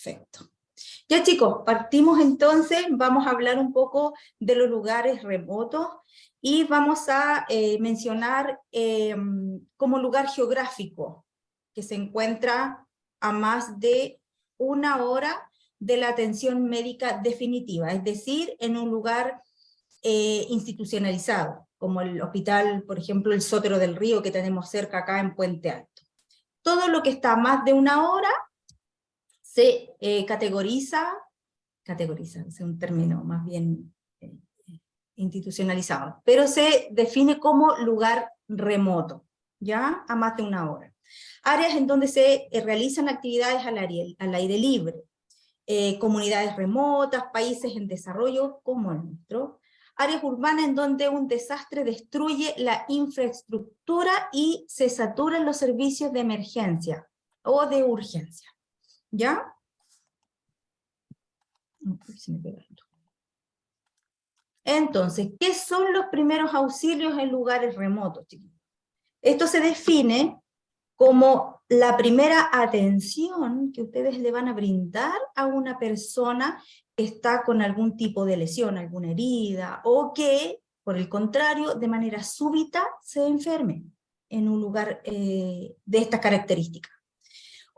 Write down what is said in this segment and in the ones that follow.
Perfecto. Ya chicos, partimos entonces, vamos a hablar un poco de los lugares remotos y vamos a mencionar como lugar geográfico que se encuentra a más de 1 hora de la atención médica definitiva, es decir, en un lugar institucionalizado, como el hospital, por ejemplo, el Sotero del Río que tenemos cerca acá en Puente Alto. Todo lo que está a más de 1 hora se categoriza, es un término más bien institucionalizado, pero se define como lugar remoto, ¿ya? A más de 1 hora. Áreas en donde se realizan actividades al aire libre, comunidades remotas, países en desarrollo como el nuestro, áreas urbanas en donde un desastre destruye la infraestructura y se saturan los servicios de emergencia o de urgencia, ¿ya? Entonces, ¿qué son los primeros auxilios en lugares remotos, chicos? Esto se define como la primera atención que ustedes le van a brindar a una persona que está con algún tipo de lesión, alguna herida, o que, por el contrario, de manera súbita se enferme en un lugar de estas características.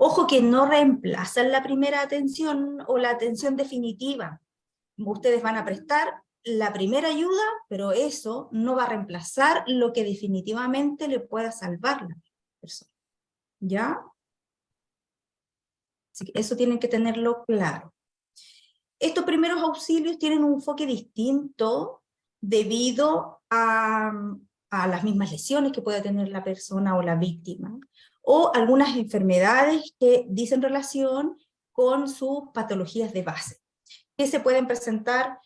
Ojo que no reemplazan la primera atención o la atención definitiva. Ustedes van a prestar la primera ayuda, pero eso no va a reemplazar lo que definitivamente le pueda salvar a la persona. ¿Ya? Así que eso tienen que tenerlo claro. Estos primeros auxilios tienen un enfoque distinto debido a las mismas lesiones que pueda tener la persona o la víctima, o algunas enfermedades que dicen relación con sus patologías de base, que se pueden presentar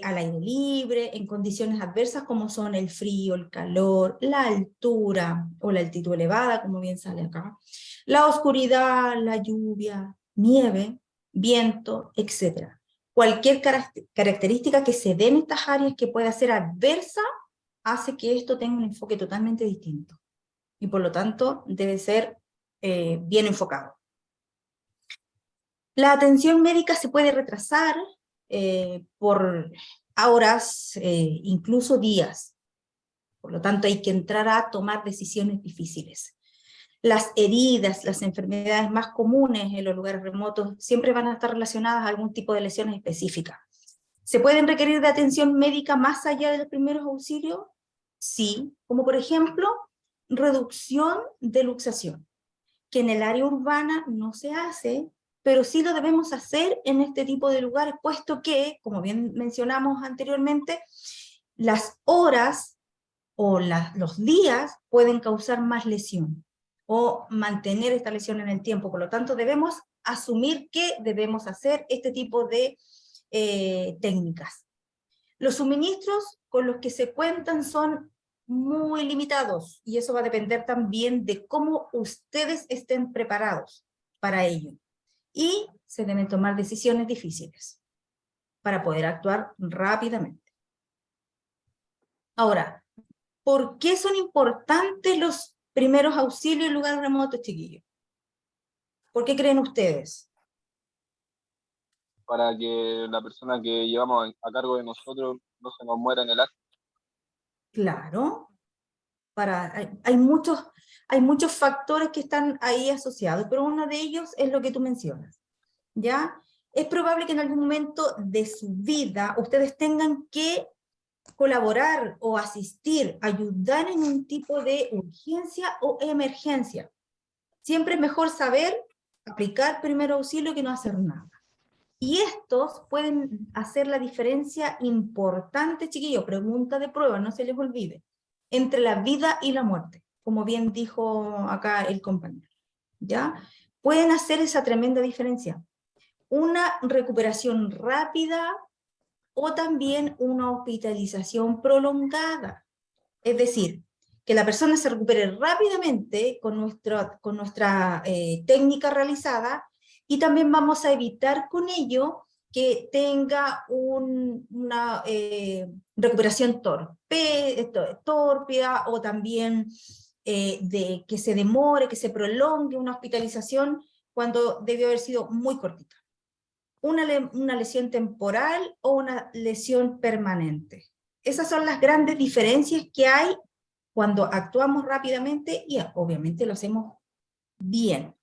al aire libre, en condiciones adversas como son el frío, el calor, la altura o la altitud elevada, como bien sale acá, la oscuridad, la lluvia, nieve, viento, etc. Cualquier característica que se dé en estas áreas que pueda ser adversa hace que esto tenga un enfoque totalmente distinto. Y por lo tanto debe ser bien enfocado. La atención médica se puede retrasar por horas, incluso días. Por lo tanto, hay que entrar a tomar decisiones difíciles. Las heridas, las enfermedades más comunes en los lugares remotos siempre van a estar relacionadas a algún tipo de lesiones específicas. ¿Se pueden requerir de atención médica más allá de los primeros auxilios? Sí, como por ejemplo, reducción de luxación, que en el área urbana no se hace, pero sí lo debemos hacer en este tipo de lugares, puesto que, como bien mencionamos anteriormente, las horas o los días pueden causar más lesión o mantener esta lesión en el tiempo. Por lo tanto, debemos asumir que debemos hacer este tipo de técnicas. Los suministros con los que se cuentan son muy limitados, y eso va a depender también de cómo ustedes estén preparados para ello. Y se deben tomar decisiones difíciles para poder actuar rápidamente. Ahora, ¿por qué son importantes los primeros auxilios en lugares remotos, chiquillos? ¿Por qué creen ustedes? Para que la persona que llevamos a cargo de nosotros no se nos muera en el acto. Claro, hay muchos factores que están ahí asociados, pero uno de ellos es lo que tú mencionas, ¿ya? Es probable que en algún momento de su vida ustedes tengan que colaborar o asistir, ayudar en un tipo de urgencia o emergencia. Siempre es mejor saber aplicar primer auxilio que no hacer nada. Y estos pueden hacer la diferencia importante, chiquillos, pregunta de prueba, no se les olvide, entre la vida y la muerte, como bien dijo acá el compañero, ¿ya? Pueden hacer esa tremenda diferencia. Una recuperación rápida o también una hospitalización prolongada. Es decir, que la persona se recupere rápidamente con nuestra técnica realizada, y también vamos a evitar con ello que tenga una recuperación tórpida o también de que se demore, que se prolongue una hospitalización cuando debió haber sido muy cortita. una lesión temporal o una lesión permanente. Esas son las grandes diferencias que hay cuando actuamos rápidamente y obviamente lo hacemos bien.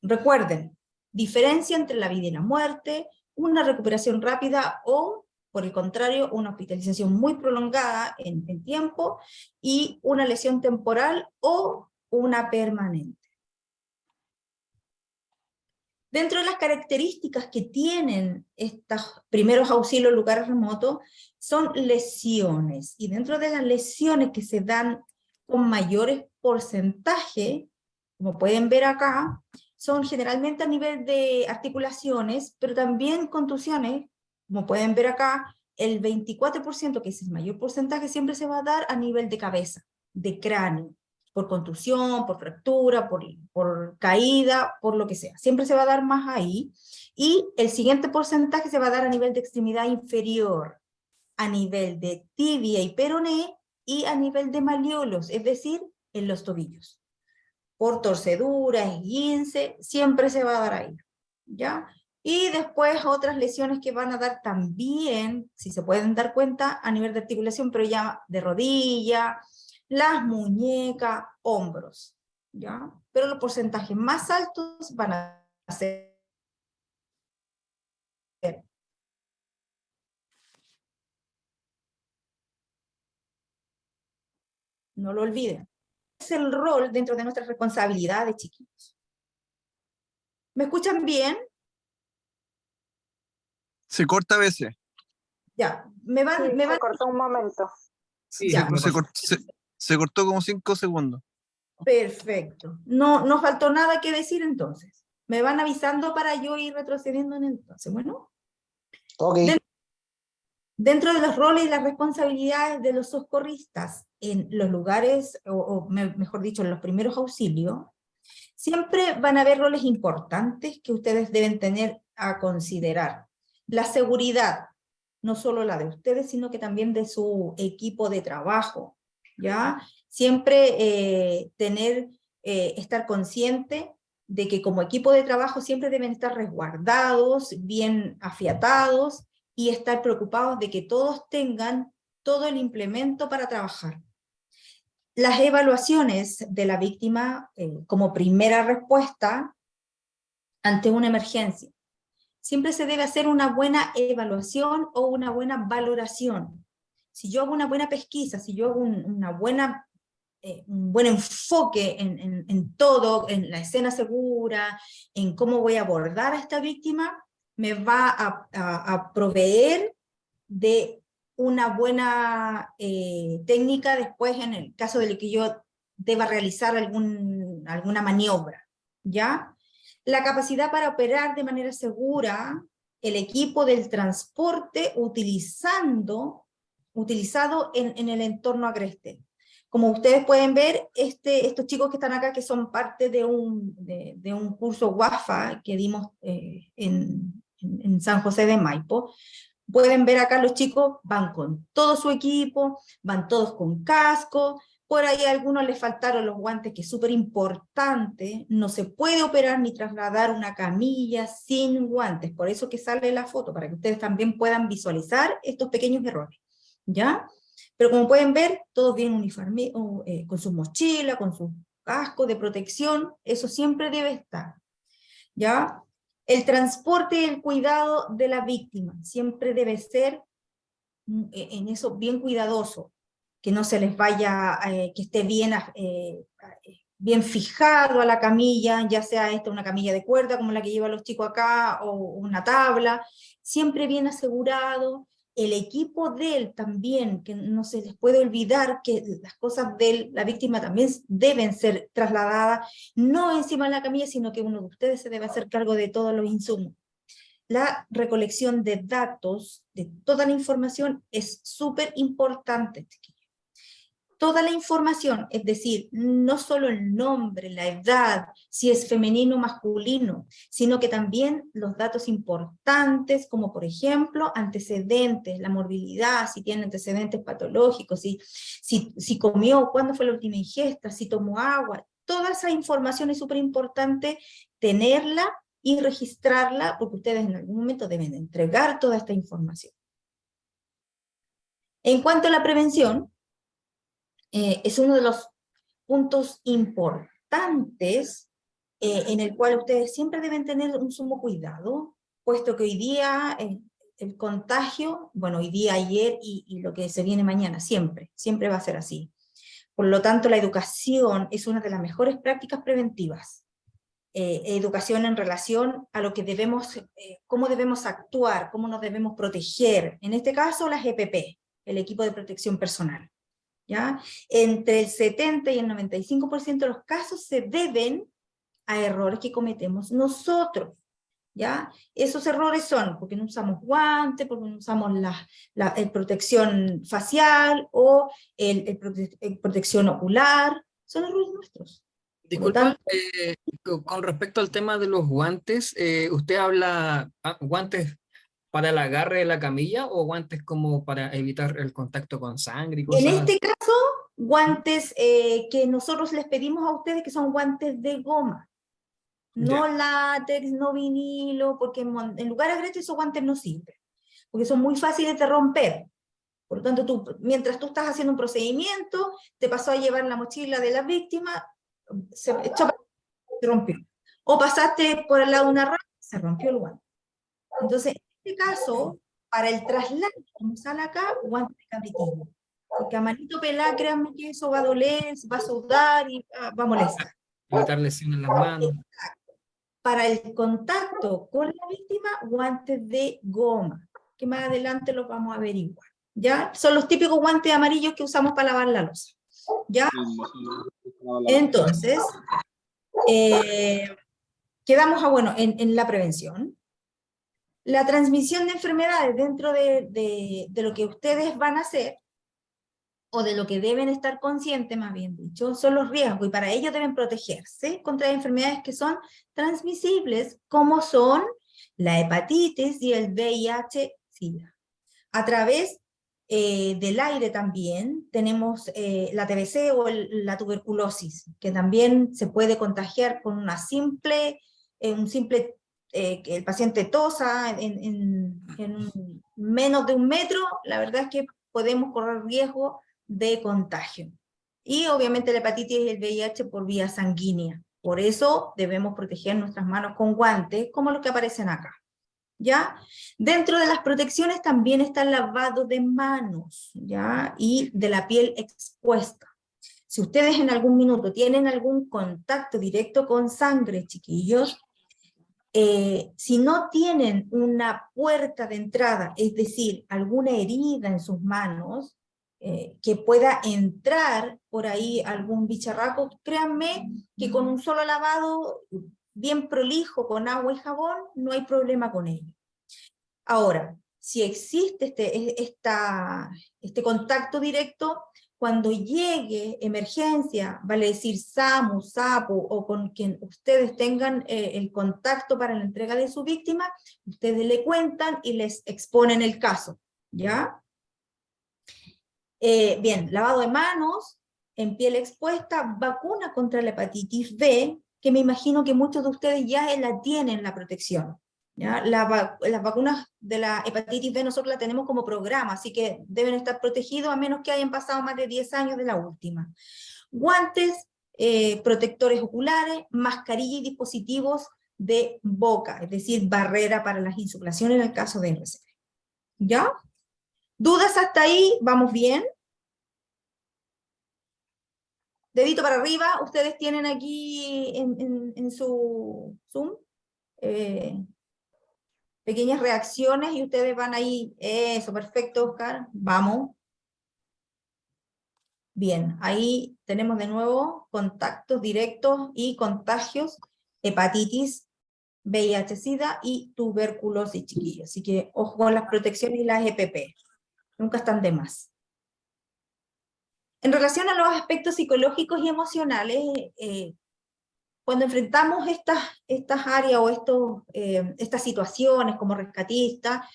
Recuerden, diferencia entre la vida y la muerte, una recuperación rápida o, por el contrario, una hospitalización muy prolongada en tiempo y una lesión temporal o una permanente. Dentro de las características que tienen estos primeros auxilios en lugares remotos son lesiones, y dentro de las lesiones que se dan con mayores porcentajes, como pueden ver acá, son generalmente a nivel de articulaciones, pero también contusiones, como pueden ver acá, el 24%, que es el mayor porcentaje, siempre se va a dar a nivel de cabeza, de cráneo, por contusión, por fractura, por caída, por lo que sea. Siempre se va a dar más ahí. Y el siguiente porcentaje se va a dar a nivel de extremidad inferior, a nivel de tibia y peroné, y a nivel de malleolos, es decir, en los tobillos. Por torcedura, esguince, siempre se va a dar ahí, ¿ya? Y después otras lesiones que van a dar también, si se pueden dar cuenta, a nivel de articulación, pero ya de rodilla, las muñecas, hombros, ¿ya? Pero los porcentajes más altos van a ser. No lo olviden. Es el rol dentro de nuestras responsabilidades, chiquitos. ¿Me escuchan bien? Se corta a veces. Ya, me van, Sí, me se van, cortó un momento. Sí, ya. se cortó como 5 segundos. Perfecto. No, no faltó nada que decir entonces. Me van avisando para yo ir retrocediendo en el entonces. Bueno. Ok. Dentro de los roles y las responsabilidades de los socorristas en los lugares, mejor dicho, en los primeros auxilios, siempre van a haber roles importantes que ustedes deben tener a considerar. La seguridad, no solo la de ustedes, sino que también de su equipo de trabajo, ¿ya? Siempre estar consciente de que como equipo de trabajo siempre deben estar resguardados, bien afiatados, y estar preocupados de que todos tengan todo el implemento para trabajar. Las evaluaciones de la víctima como primera respuesta ante una emergencia. Siempre se debe hacer una buena evaluación o una buena valoración. Si yo hago una buena pesquisa, si yo hago un buen enfoque en todo, en la escena segura, en cómo voy a abordar a esta víctima, me va a proveer de una buena técnica después en el caso de que yo deba realizar alguna maniobra, ¿ya? La capacidad para operar de manera segura el equipo del transporte utilizado en el entorno agreste. Como ustedes pueden ver, estos chicos que están acá, que son parte de un curso WAFA que dimos en San José de Maipo, pueden ver acá los chicos van con todo su equipo, van todos con casco, por ahí a algunos les faltaron los guantes, que es súper importante, no se puede operar ni trasladar una camilla sin guantes, por eso que sale la foto, para que ustedes también puedan visualizar estos pequeños errores, ¿ya? Pero como pueden ver, todos bien uniformes, con su mochila, con su casco de protección, eso siempre debe estar, ¿ya? El transporte y el cuidado de la víctima siempre debe ser en eso bien cuidadoso, que no se les vaya, que esté bien fijado a la camilla, ya sea esta una camilla de cuerda como la que llevan los chicos acá, o una tabla, siempre bien asegurado. El equipo de él también, que no se les puede olvidar que las cosas de la víctima también deben ser trasladadas, no encima de la camilla, sino que uno de ustedes se debe hacer cargo de todos los insumos. La recolección de datos, de toda la información, es súper importante. Toda la información, es decir, no solo el nombre, la edad, si es femenino o masculino, sino que también los datos importantes, como por ejemplo antecedentes, la morbilidad, si tiene antecedentes patológicos, si comió, cuándo fue la última ingesta, si tomó agua. Toda esa información es súper importante tenerla y registrarla, porque ustedes en algún momento deben entregar toda esta información. En cuanto a la prevención, es uno de los puntos importantes en el cual ustedes siempre deben tener un sumo cuidado, puesto que hoy día el contagio, bueno, hoy día, ayer y lo que se viene mañana, siempre va a ser así. Por lo tanto, la educación es una de las mejores prácticas preventivas. Educación en relación a lo que debemos, cómo debemos actuar, cómo nos debemos proteger. En este caso, las EPP, el equipo de protección personal. ¿Ya? Entre el 70 y el 95% de los casos se deben a errores que cometemos nosotros. ¿Ya? Esos errores son porque no usamos guantes, porque no usamos la protección facial o protección ocular, son errores nuestros. Disculpa, con respecto al tema de los guantes, ¿usted habla guantes para el agarre de la camilla o guantes como para evitar el contacto con sangre y En cosas así? este caso, guantes que nosotros les pedimos a ustedes que son guantes de goma. No Ya. látex, no vinilo, porque en lugar agreste esos guantes no sirven, porque son muy fáciles de romper. Por lo tanto, mientras tú estás haciendo un procedimiento, te pasó a llevar la mochila de la víctima, se rompió. O pasaste por el lado de una rama, se rompió el guante. Entonces, en este caso, para el traslado, como sale acá, guante de cabritillo. Porque a manito pelada, créanme que eso va a doler, va a sudar y va a molestar. Evitar lesiones en las manos. Para el contacto con la víctima, guantes de goma, que más adelante los vamos a averiguar. ¿Ya? Son los típicos guantes amarillos que usamos para lavar la loza. ¿Ya? Entonces, quedamos bueno, en la prevención. La transmisión de enfermedades dentro de lo que ustedes van a hacer, o de lo que deben estar conscientes, más bien dicho, son los riesgos, y para ello deben protegerse contra enfermedades que son transmisibles, como son la hepatitis y el VIH-Sida. A través del aire también tenemos la TBC o la tuberculosis, que también se puede contagiar con una simple, que el paciente tosa en menos de 1 metro, la verdad es que podemos correr riesgo de contagio. Y obviamente la hepatitis y el VIH por vía sanguínea. Por eso debemos proteger nuestras manos con guantes, como los que aparecen acá. ¿Ya? Dentro de las protecciones también está el lavado de manos, ¿ya? Y de la piel expuesta. Si ustedes en algún minuto tienen algún contacto directo con sangre, chiquillos, si no tienen una puerta de entrada, es decir, alguna herida en sus manos, que pueda entrar por ahí algún bicharraco, créanme que con un solo lavado bien prolijo con agua y jabón, no hay problema con ello. Ahora, si existe este contacto directo, cuando llegue emergencia, vale decir SAMU, SAPO, o con quien ustedes tengan el contacto para la entrega de su víctima, ustedes le cuentan y les exponen el caso, ¿ya? Bien, lavado de manos, en piel expuesta, vacuna contra la hepatitis B, que me imagino que muchos de ustedes ya la tienen, la protección. ¿Ya? Las vacunas de la hepatitis B nosotros la tenemos como programa, así que deben estar protegidos a menos que hayan pasado más de 10 años de la última. Guantes, protectores oculares, mascarilla y dispositivos de boca, es decir, barrera para las insuflaciones en el caso de RCP. ¿Ya? ¿Dudas hasta ahí? ¿Vamos bien? Dedito para arriba, ustedes tienen aquí en su Zoom pequeñas reacciones y ustedes van ahí, eso, perfecto, Oscar, vamos. Bien, ahí tenemos de nuevo contactos directos y contagios, hepatitis, VIH-Sida y tuberculosis, chiquillos. Así que ojo con las protecciones y las EPP, nunca están de más. En relación a los aspectos psicológicos y emocionales, cuando enfrentamos estas áreas o estas situaciones como rescatistas,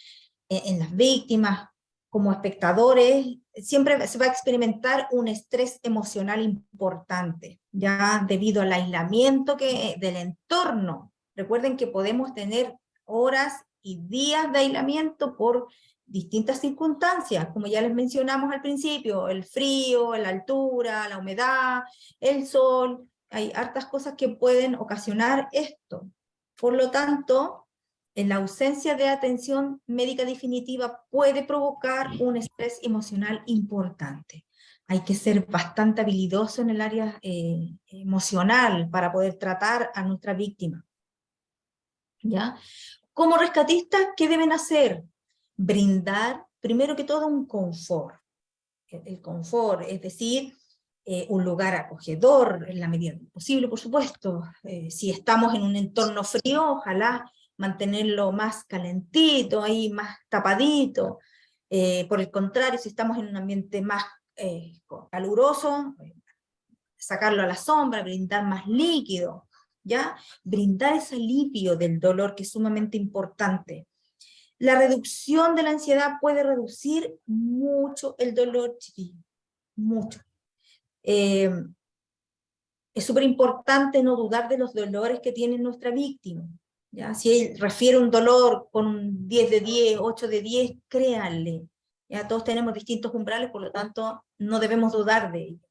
en las víctimas, como espectadores, siempre se va a experimentar un estrés emocional importante, ya debido al aislamiento del entorno Recuerden que podemos tener horas y días de aislamiento por distintas circunstancias, como ya les mencionamos al principio, el frío, la altura, la humedad, el sol, hay hartas cosas que pueden ocasionar esto. Por lo tanto, en la ausencia de atención médica definitiva puede provocar un estrés emocional importante. Hay que ser bastante habilidoso en el área emocional para poder tratar a nuestra víctima. ¿Ya? Como rescatistas, ¿qué deben hacer? Brindar, primero que todo, un confort. El confort, es decir, un lugar acogedor en la medida de lo posible, por supuesto. Si estamos en un entorno frío, ojalá mantenerlo más calentito, ahí más tapadito. Por el contrario, si estamos en un ambiente más caluroso, sacarlo a la sombra, brindar más líquido, ¿ya? Brindar ese alivio del dolor, que es sumamente importante. La reducción de la ansiedad puede reducir mucho el dolor, chiquillos, mucho. Es súper importante no dudar de los dolores que tiene nuestra víctima, ¿ya? Si él refiere un dolor con un 10 de 10, 8 de 10, créanle. Ya todos tenemos distintos umbrales, por lo tanto, no debemos dudar de ello,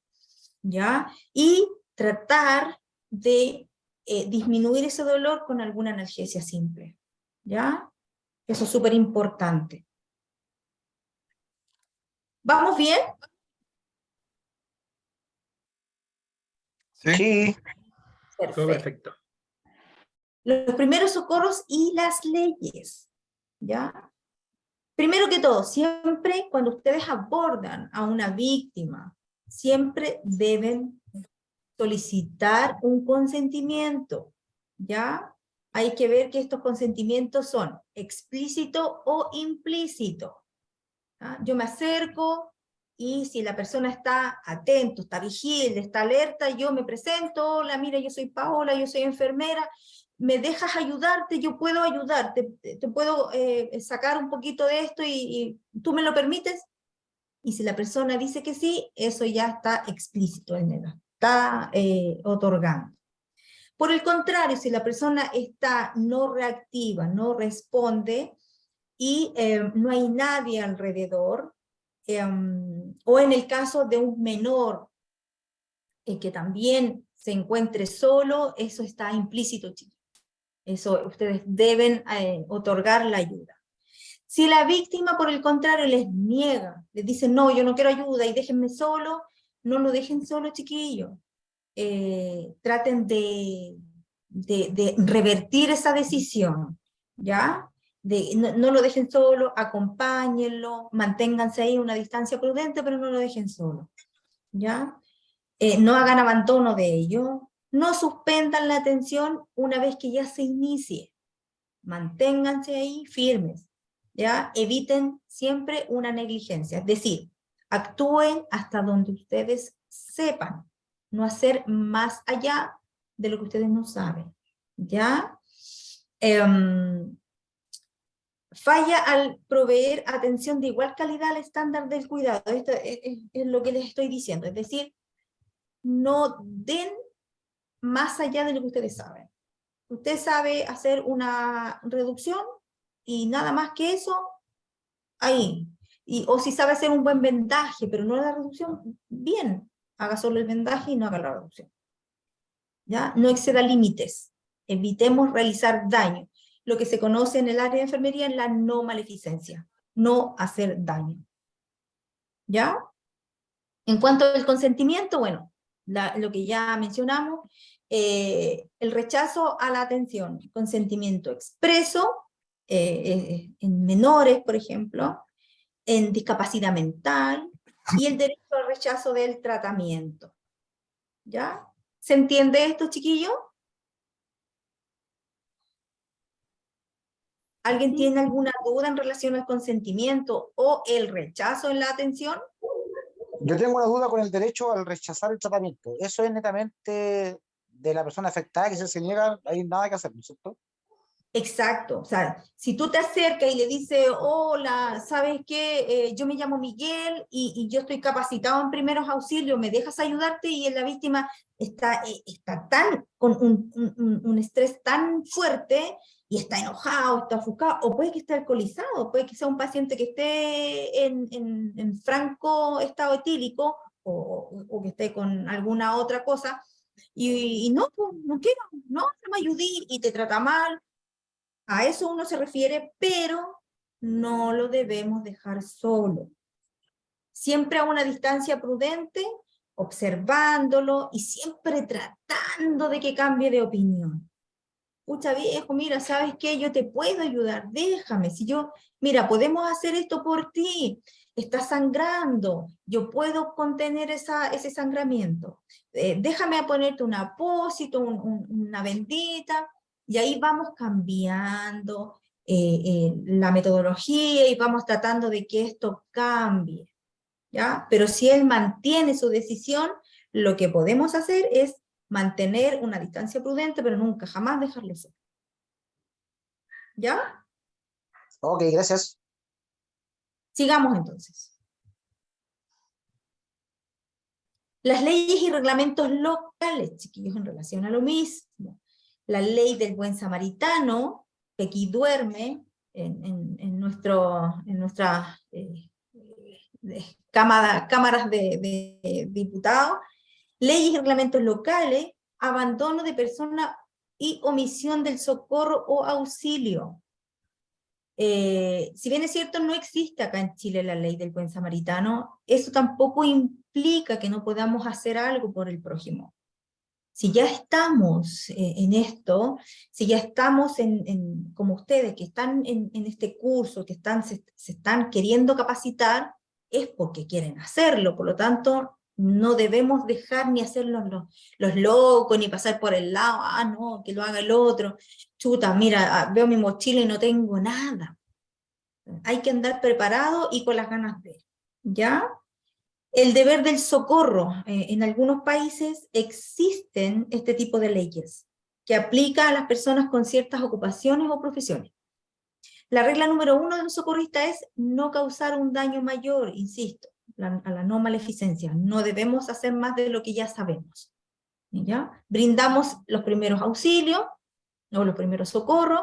¿ya? Y tratar de disminuir ese dolor con alguna analgesia simple, ¿ya? Eso es súper importante. ¿Vamos bien? Sí. Sí, Todo Perfecto. perfecto. Los primeros socorros y las leyes, ¿ya? Primero que todo, siempre cuando ustedes abordan a una víctima, siempre deben solicitar un consentimiento, ¿ya? Hay que ver que estos consentimientos son explícito o implícito. ¿Ah? Yo me acerco y si la persona está atento, está vigil, está alerta, yo me presento, hola, mira, yo soy Paola, yo soy enfermera, ¿me dejas ayudarte? Yo puedo ayudarte, te puedo sacar un poquito de esto y tú me lo permites. Y si la persona dice que sí, eso ya está explícito en él, está otorgando. Por el contrario, si la persona está no reactiva, no responde, y no hay nadie alrededor, o en el caso de un menor que también se encuentre solo, eso está implícito, chicos. Eso ustedes deben otorgar la ayuda. Si la víctima, por el contrario, les niega, les dice, no, yo no quiero ayuda y déjenme solo, no lo dejen solo, chiquillos. Traten de revertir esa decisión, ¿ya? No lo dejen solo, acompáñenlo, manténganse ahí a una distancia prudente, pero no lo dejen solo, ¿ya? No hagan abandono de ello, no suspendan la atención una vez que ya se inicie, manténganse ahí firmes, ¿ya? Eviten siempre una negligencia, es decir, actúen hasta donde ustedes sepan, no hacer más allá de lo que ustedes no saben, ¿ya? Falla al proveer atención de igual calidad al estándar del cuidado. Esto es lo que les estoy diciendo, es decir, no den más allá de lo que ustedes saben. Usted sabe hacer una reducción y nada más que eso, ahí. O si sabe hacer un buen vendaje, pero no la reducción, bien, haga solo el vendaje y no haga la reducción. ¿Ya? No exceda límites. Evitemos realizar daño. Lo que se conoce en el área de enfermería es la no maleficencia, no hacer daño. ¿Ya? En cuanto al consentimiento, bueno, lo que ya mencionamos, el rechazo a la atención, consentimiento expreso, en menores, por ejemplo, en discapacidad mental, y el derecho al rechazo del tratamiento. ¿Ya? ¿Se entiende esto, chiquillos? ¿Alguien tiene alguna duda en relación al consentimiento o el rechazo en la atención? yo tengo una duda con el derecho al rechazar el tratamiento. Eso es netamente de la persona afectada, que si se niega, hay nada que hacer, ¿no es cierto? Exacto, o sea, si tú te acercas y le dices, hola, ¿sabes qué? Yo me llamo Miguel y yo estoy capacitado en primeros auxilios, ¿me dejas ayudarte? Y la víctima está con un estrés tan fuerte y está enojado, está ofuscado, o puede que esté alcoholizado, puede que sea un paciente que esté en franco estado etílico o que esté con alguna otra cosa y no, pues, no quiero, no me ayudé y te trata mal. A eso uno se refiere, pero no lo debemos dejar solo. Siempre a una distancia prudente, observándolo y siempre tratando de que cambie de opinión. Pucha viejo, mira, ¿sabes qué? Yo te puedo ayudar, déjame. Si yo, mira, podemos hacer esto por ti. Estás sangrando, yo puedo contener ese sangramiento. Déjame ponerte un apósito, una bendita, y ahí vamos cambiando la metodología y vamos tratando de que esto cambie, ¿ya? Pero si él mantiene su decisión, lo que podemos hacer es mantener una distancia prudente, pero nunca, jamás dejarlo solo. ¿Ya? Ok, gracias. Sigamos entonces. Las leyes y reglamentos locales, chiquillos, en relación a lo mismo. La ley del buen samaritano, que aquí duerme en nuestras cámaras de diputados. Leyes y reglamentos locales, abandono de persona y omisión del socorro o auxilio. Si bien es cierto, no existe acá en Chile la ley del buen samaritano, eso tampoco implica que no podamos hacer algo por el prójimo. Si ya estamos en esto, si ya estamos como ustedes que están en este curso, que se están queriendo capacitar, es porque quieren hacerlo, por lo tanto, no debemos dejar ni hacer los locos, ni pasar por el lado, no, que lo haga el otro, chuta, mira, veo mi mochila y no tengo nada. Hay que andar preparado y con las ganas de, ¿ya? El deber del socorro. En algunos países existen este tipo de leyes que aplica a las personas con ciertas ocupaciones o profesiones. La regla número 1 de un socorrista es no causar un daño mayor, insisto, a la no maleficencia. No debemos hacer más de lo que ya sabemos, ¿ya? Brindamos los primeros auxilios o los primeros socorros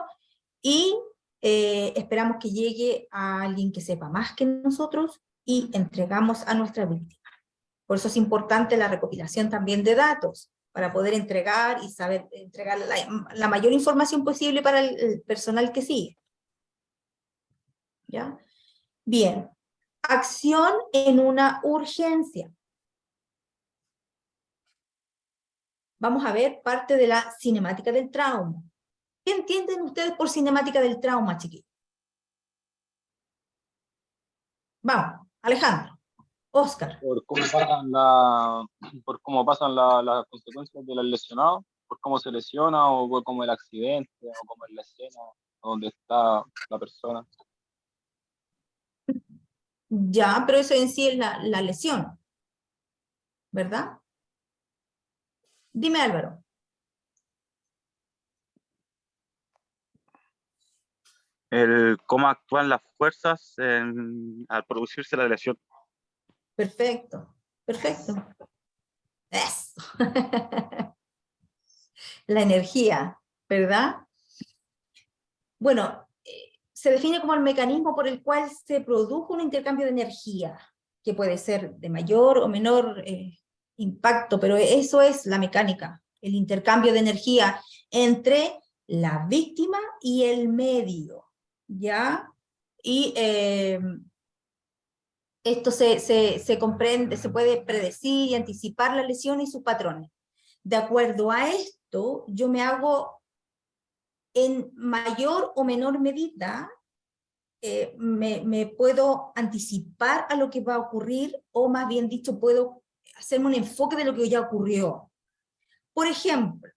y esperamos que llegue a alguien que sepa más que nosotros y entregamos a nuestra víctima. Por eso es importante la recopilación también de datos, para poder entregar y saber entregar la mayor información posible para el personal que sigue. ¿Ya? Bien. Acción en una urgencia. Vamos a ver parte de la cinemática del trauma. ¿Qué entienden ustedes por cinemática del trauma, chiquillos? Vamos, Alejandro, Oscar. Por cómo pasan las consecuencias de los lesionados, por cómo se lesiona, o por cómo el accidente, o cómo es la escena, donde está la persona. Ya, pero eso en sí es la lesión, ¿verdad? Dime, Álvaro. Cómo actúan las fuerzas al producirse la lesión. Perfecto, perfecto. Eso. La energía, ¿verdad? Bueno, se define como el mecanismo por el cual se produjo un intercambio de energía, que puede ser de mayor o menor impacto, pero eso es la mecánica, el intercambio de energía entre la víctima y el medio, ¿ya? Y esto se comprende, se puede predecir y anticipar la lesión y sus patrones. De acuerdo a esto, yo me hago en mayor o menor medida, me puedo anticipar a lo que va a ocurrir, o más bien dicho, puedo hacerme un enfoque de lo que ya ocurrió. Por ejemplo,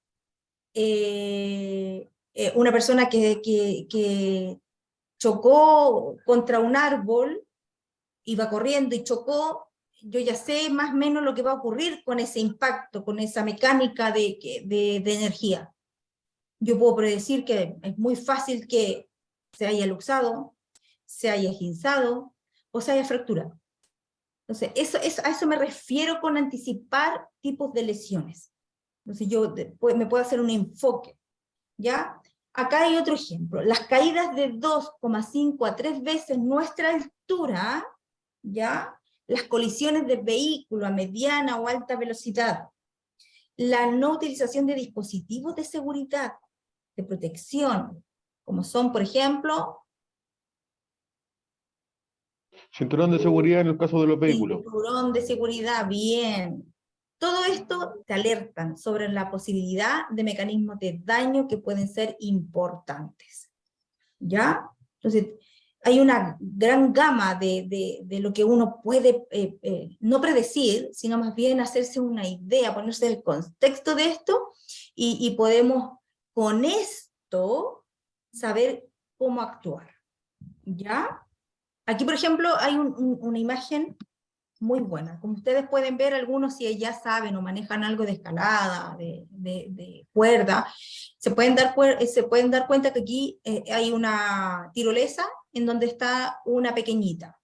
una persona que chocó contra un árbol, iba corriendo y chocó, yo ya sé más o menos lo que va a ocurrir con ese impacto, con esa mecánica de energía. Yo puedo predecir que es muy fácil que se haya luxado, se haya esguinzado o se haya fracturado. Entonces, a eso me refiero con anticipar tipos de lesiones. Entonces, me puedo hacer un enfoque, ¿ya? Acá hay otro ejemplo. Las caídas de 2,5 a 3 veces nuestra altura, ¿ya? Las colisiones de vehículo a mediana o alta velocidad, la no utilización de dispositivos de seguridad, de protección, como son, por ejemplo, Cinturón de seguridad en el caso de los vehículos. cinturón de seguridad, bien. Todo esto te alertan sobre la posibilidad de mecanismos de daño que pueden ser importantes. ¿Ya? Entonces, hay una gran gama de lo que uno puede no predecir, sino más bien hacerse una idea, ponerse en el contexto de esto, y podemos con esto saber cómo actuar. ¿Ya? Aquí, por ejemplo, hay una imagen muy buena. Como ustedes pueden ver, algunos si ya saben o manejan algo de escalada, de cuerda, se pueden dar cuenta que aquí hay una tirolesa en donde está una pequeñita.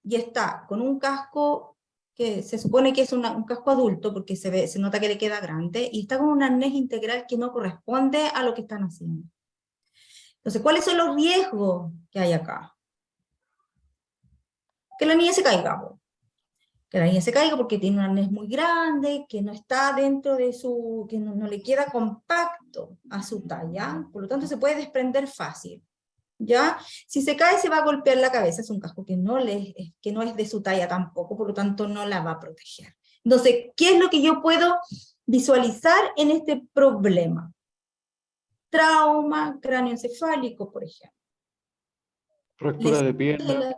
Y está con un casco que se supone que es un casco adulto, porque se nota que le queda grande, y está con un arnés integral que no corresponde a lo que están haciendo. Entonces, ¿cuáles son los riesgos que hay acá? Que la niña se caiga, que la niña se caiga porque tiene un arnés muy grande, que no está dentro de que no le queda compacto a su talla, por lo tanto se puede desprender fácil, ¿ya? Si se cae se va a golpear la cabeza, es un casco que no es de su talla tampoco, por lo tanto no la va a proteger. Entonces, ¿qué es lo que yo puedo visualizar en este problema? Trauma cráneoencefálico, por ejemplo. Fractura de pierna,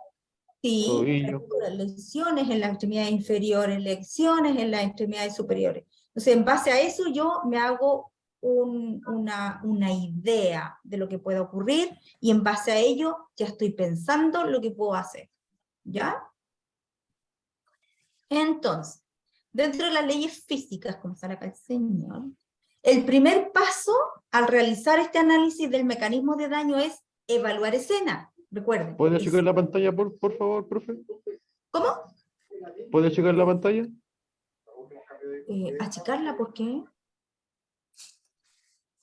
Sí, tobillo. lesiones en las extremidades inferiores, lesiones en las extremidades superiores. Entonces, en base a eso, yo me hago una idea de lo que puede ocurrir, y en base a ello, ya estoy pensando lo que puedo hacer. ¿Ya? Entonces, dentro de las leyes físicas, como sale acá el señor, el primer paso al realizar este análisis del mecanismo de daño es evaluar escena. Recuerden. ¿Puede checar la pantalla, por favor, profe? ¿Cómo? ¿Puede checar la pantalla? Achicarla, ¿por qué?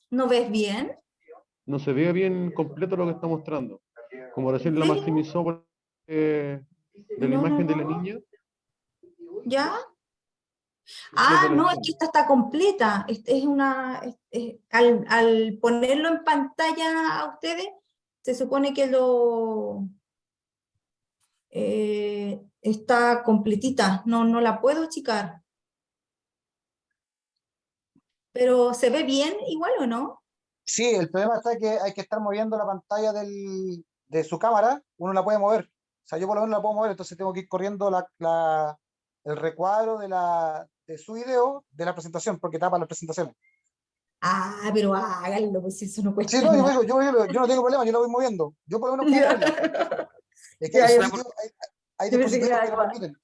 ¿No ves bien? No se ve bien completo lo que está mostrando. Como recién ¿En la serio? maximizó de la No, imagen de la no. niña. ¿Ya? desde la No, es escena. que esta está completa. Al ponerlo en pantalla a ustedes, se supone que está completita. No la puedo achicar. Pero ¿se ve bien igual o no? Sí, el problema está que hay que estar moviendo la pantalla de su cámara, uno la puede mover. O sea, yo por lo menos la puedo mover, entonces tengo que ir corriendo el recuadro de su video de la presentación, porque tapa las presentaciones. Pero háganlo, pues eso no Sí, cuesta no, nada. yo no tengo problema, yo la voy moviendo. Yo por lo menos puedo moverla. Es que Ya, hay ya, hay yo pensé que dispositivos era que lo algo, permiten.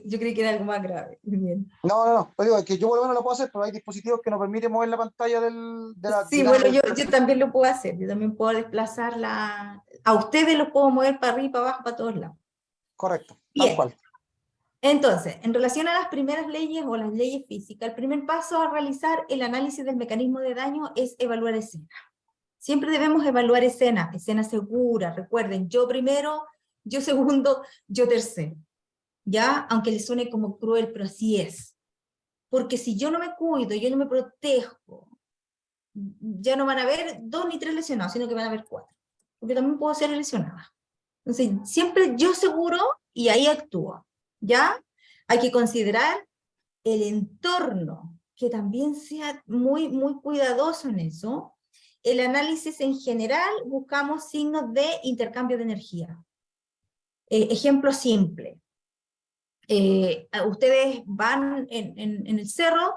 yo creí que era algo más grave. Bien. No, pues digo, es que yo por lo menos lo puedo hacer, pero hay dispositivos que no permiten mover la pantalla Sí, digamos, bueno, yo también lo puedo hacer, yo también puedo desplazarla, a ustedes los puedo mover para arriba, para abajo, para todos lados. correcto, tal Bien, cual. entonces, en relación a las primeras leyes o las leyes físicas, el primer paso a realizar el análisis del mecanismo de daño es evaluar escena. Siempre debemos evaluar escena segura, recuerden, yo primero, yo segundo, yo tercero, ¿ya? Aunque les suene como cruel, pero así es. Porque si yo no me cuido, yo no me protejo, ya no van a haber 2 ni 3 lesionados, sino que van a haber 4. Porque también puedo ser lesionada. Entonces, siempre yo seguro y ahí actúo. ¿Ya? Hay que considerar el entorno, que también sea muy, muy cuidadoso en eso. El análisis en general, buscamos signos de intercambio de energía. Ejemplo simple. Ustedes van en el cerro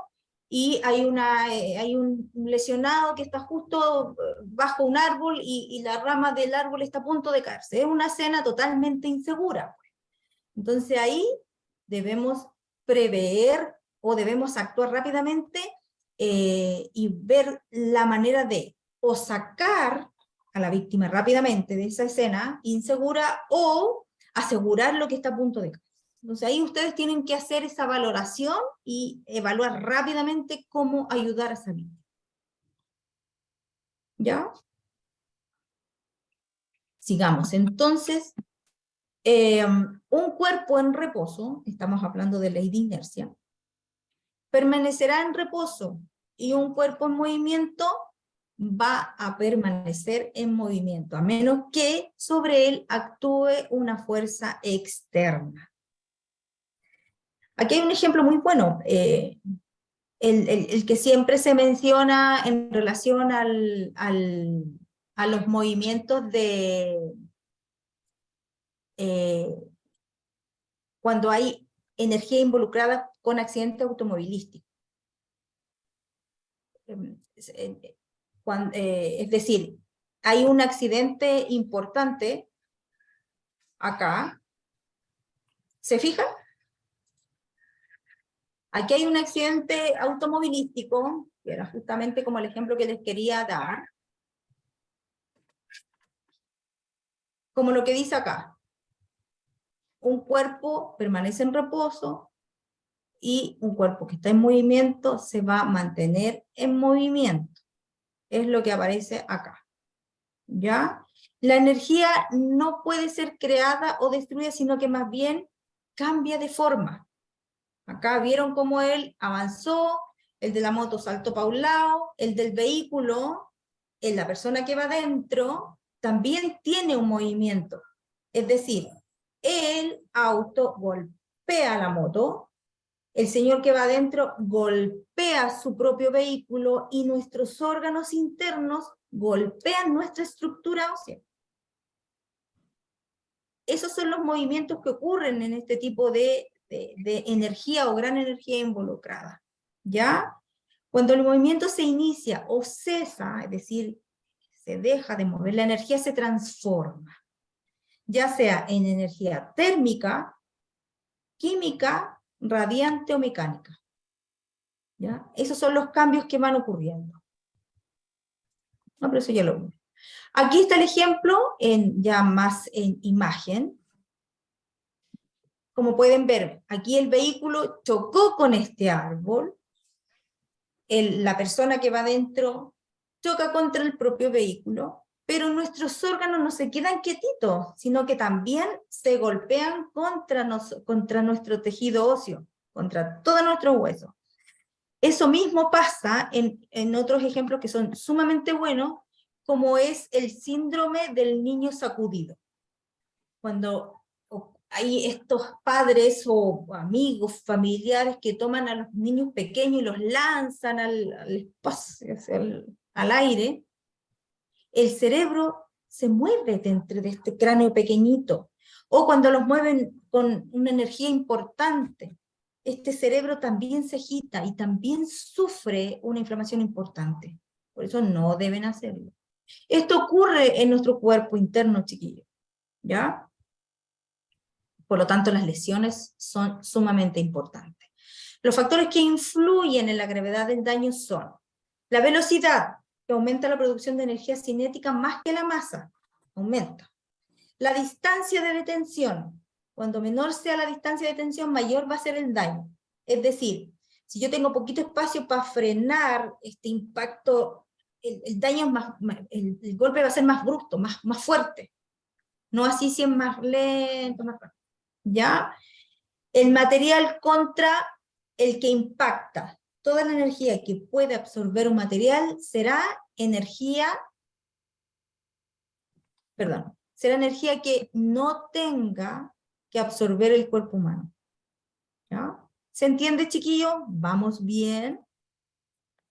y hay un lesionado que está justo bajo un árbol y la rama del árbol está a punto de caerse. Es una escena totalmente insegura. Entonces ahí debemos prever o debemos actuar rápidamente y ver la manera de o sacar a la víctima rápidamente de esa escena insegura o asegurar lo que está a punto de caer. Entonces ahí ustedes tienen que hacer esa valoración y evaluar rápidamente cómo ayudar a esa víctima. ¿Ya? Sigamos. Entonces, un cuerpo en reposo, estamos hablando de ley de inercia, permanecerá en reposo, y un cuerpo en movimiento va a permanecer en movimiento, a menos que sobre él actúe una fuerza externa. Aquí hay un ejemplo muy bueno, el que siempre se menciona en relación a los movimientos de cuando hay energía involucrada con accidente automovilístico. Es decir, hay un accidente importante acá. ¿Se fijan? Aquí hay un accidente automovilístico, que era justamente como el ejemplo que les quería dar. Como lo que dice acá. Un cuerpo permanece en reposo y un cuerpo que está en movimiento se va a mantener en movimiento. Es lo que aparece acá. ¿Ya? La energía no puede ser creada o destruida, sino que más bien cambia de forma. Acá vieron cómo él avanzó, el de la moto saltó para un lado, el del vehículo, la persona que va adentro, también tiene un movimiento. Es decir, el auto golpea la moto, el señor que va adentro golpea su propio vehículo y nuestros órganos internos golpean nuestra estructura ósea. Esos son los movimientos que ocurren en este tipo de energía o gran energía involucrada. ¿Ya? Cuando el movimiento se inicia o cesa, es decir, se deja de mover, la energía se transforma, ya sea en energía térmica, química, radiante o mecánica. ¿Ya? Esos son los cambios que van ocurriendo. No, pero eso ya lo vimos. Aquí está el ejemplo, ya más en imagen. Como pueden ver, aquí el vehículo chocó con este árbol, la persona que va adentro choca contra el propio vehículo, pero nuestros órganos no se quedan quietitos, sino que también se golpean contra nuestro tejido óseo, contra todos nuestros huesos. Eso mismo pasa en otros ejemplos que son sumamente buenos, como es el síndrome del niño sacudido. Cuando hay estos padres o amigos, familiares que toman a los niños pequeños y los lanzan al espacio, al aire, el cerebro se mueve dentro de este cráneo pequeñito, o cuando los mueven con una energía importante, este cerebro también se agita y también sufre una inflamación importante. Por eso no deben hacerlo. Esto ocurre en nuestro cuerpo interno, chiquillos, ¿ya? Por lo tanto, las lesiones son sumamente importantes. Los factores que influyen en la gravedad del daño son la velocidad, que aumenta la producción de energía cinética más que la masa, aumenta. La distancia de detención, cuando menor sea la distancia de detención, mayor va a ser el daño. Es decir, si yo tengo poquito espacio para frenar este impacto, el daño es más, el golpe va a ser más brusco, más fuerte. No así si es más lento, más rápido. ¿Ya? El material contra el que impacta. Toda la energía que puede absorber un material será energía que no tenga que absorber el cuerpo humano. ¿Ya? ¿Se entiende, chiquillo? ¿Vamos bien?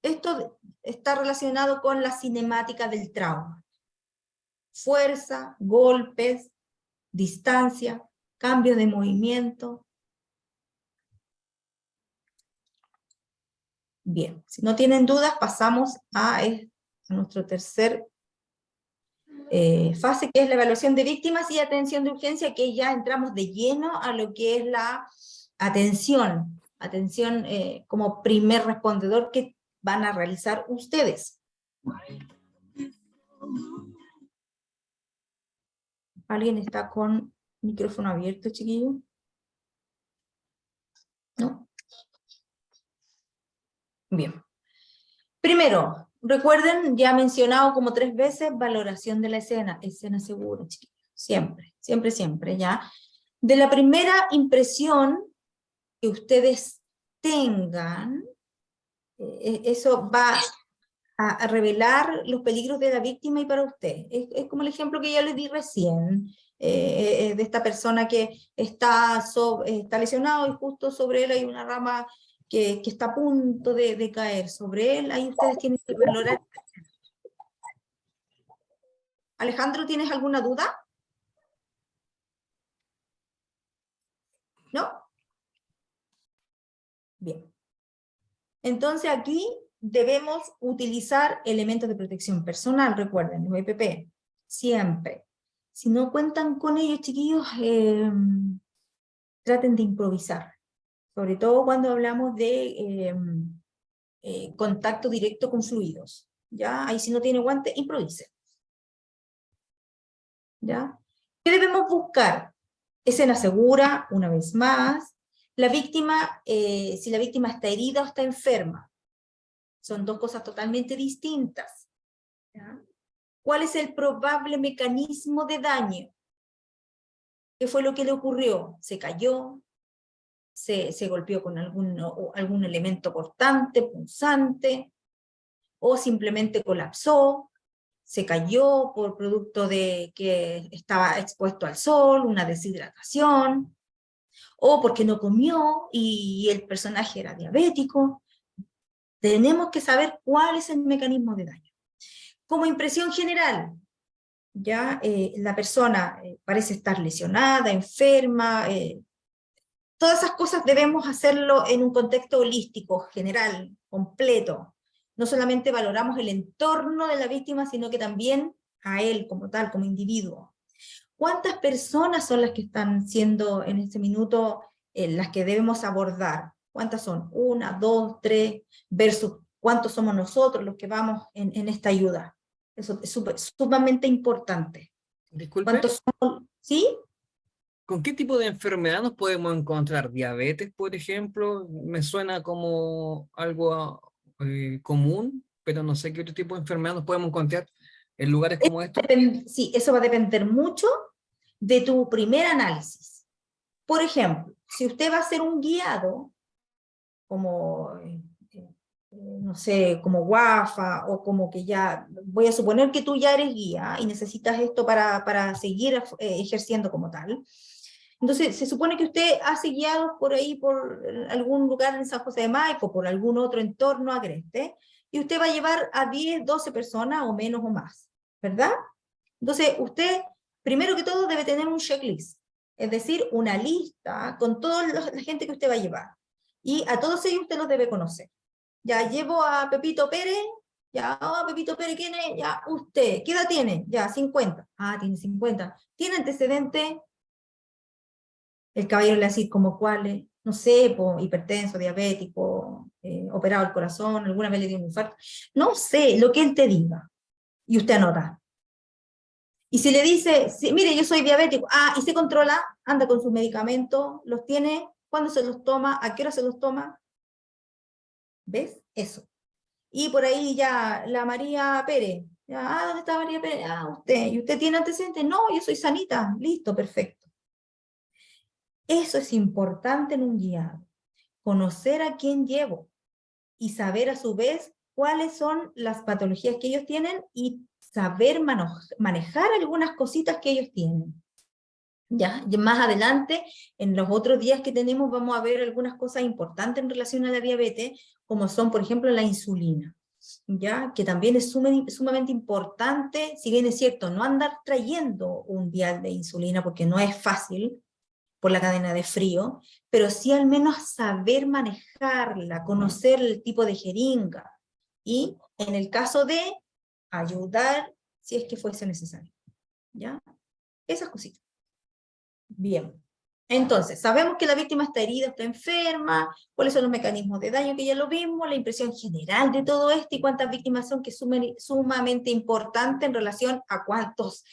Esto está relacionado con la cinemática del trauma. Fuerza, golpes, distancia, cambio de movimiento. Bien, si no tienen dudas, pasamos a nuestro tercer fase, que es la evaluación de víctimas y atención de urgencia, que ya entramos de lleno a lo que es la atención como primer respondedor, que van a realizar ustedes. ¿Alguien está con micrófono abierto, chiquillo? ¿No? Bien. Primero, recuerden, ya mencionado como 3 veces, valoración de la escena segura, chiquillos. Siempre, siempre, siempre, ¿ya? De la primera impresión que ustedes tengan, eso va a revelar los peligros de la víctima y para usted. Es como el ejemplo que yo les di recién, de esta persona que está lesionado y justo sobre él hay una rama que está a punto de caer sobre él. Ahí ustedes tienen que valorar. Alejandro, ¿tienes alguna duda? ¿No? Bien. Entonces aquí debemos utilizar elementos de protección personal, recuerden, los EPP, siempre. Si no cuentan con ellos, chiquillos, traten de improvisar. Sobre todo cuando hablamos de contacto directo con fluidos. ¿Ya? Ahí si no tiene guante, improvise. ¿Ya? ¿Qué debemos buscar? Escena segura, una vez más. La víctima, si la víctima está herida o está enferma. Son 2 cosas totalmente distintas. ¿Ya? ¿Cuál es el probable mecanismo de daño? ¿Qué fue lo que le ocurrió? ¿Se cayó? ¿Se golpeó con algún elemento cortante, punzante? ¿O simplemente colapsó? ¿Se cayó por producto de que estaba expuesto al sol, una deshidratación? ¿O porque no comió y el personaje era diabético? Tenemos que saber cuál es el mecanismo de daño. Como impresión general, ya la persona parece estar lesionada, enferma, todas esas cosas debemos hacerlo en un contexto holístico, general, completo. No solamente valoramos el entorno de la víctima, sino que también a él como tal, como individuo. ¿Cuántas personas son las que están siendo en este minuto las que debemos abordar? ¿Cuántas son? 1, 2, 3, versus cuántos somos nosotros los que vamos en esta ayuda. Eso es sumamente importante. Disculpe, ¿Cuántos somos? ¿Sí? ¿con qué tipo de enfermedad nos podemos encontrar? ¿Diabetes, por ejemplo? Me suena como algo común, pero no sé qué otro tipo de enfermedad nos podemos encontrar en lugares como estos. Sí, eso va a depender mucho de tu primer análisis. Por ejemplo, si usted va a hacer un guiado, como, no sé, como Wafa, o como que ya, voy a suponer que tú ya eres guía y necesitas esto para seguir ejerciendo como tal. Entonces, se supone que usted hace guiados por ahí, por algún lugar en San José de Maipo, por algún otro entorno agreste, y usted va a llevar a 10, 12 personas, o menos o más, ¿verdad? Entonces, usted, primero que todo, debe tener un checklist, es decir, una lista con toda la gente que usted va a llevar. Y a todos ellos usted los debe conocer. Ya llevo a Pepito Pérez, ya, Pepito Pérez, ¿quién es? Ya, usted, ¿qué edad tiene? Ya, 50. Ah, tiene 50. ¿Tiene antecedentes? El caballero le hace como cuáles, no sé, hipertenso, diabético, operado el corazón, alguna vez le dio un infarto. No sé, lo que él te diga. Y usted anota. Y si le dice, sí, mire, yo soy diabético, y se controla, anda con sus medicamentos, los tiene, ¿cuándo se los toma? ¿A qué hora se los toma? ¿Ves? Eso. Y por ahí ya la María Pérez, ya, ¿dónde está María Pérez? Usted. ¿Y usted tiene antecedentes? No, yo soy sanita. Listo, perfecto. Eso es importante en un guiado. Conocer a quién llevo y saber a su vez cuáles son las patologías que ellos tienen y saber manejar algunas cositas que ellos tienen. Ya, más adelante, en los otros días que tenemos, vamos a ver algunas cosas importantes en relación a la diabetes, como son, por ejemplo, la insulina, ya, que también es sumamente importante, si bien es cierto, no andar trayendo un vial de insulina, porque no es fácil, por la cadena de frío, pero sí al menos saber manejarla, conocer el tipo de jeringa, y en el caso de ayudar, si es que fuese necesario, ¿ya? Esas cositas. Bien. Entonces, sabemos que la víctima está herida, está enferma, cuáles son los mecanismos de daño que ya lo vimos, la impresión general de todo esto y cuántas víctimas son, que es sumamente importante en relación a cuántos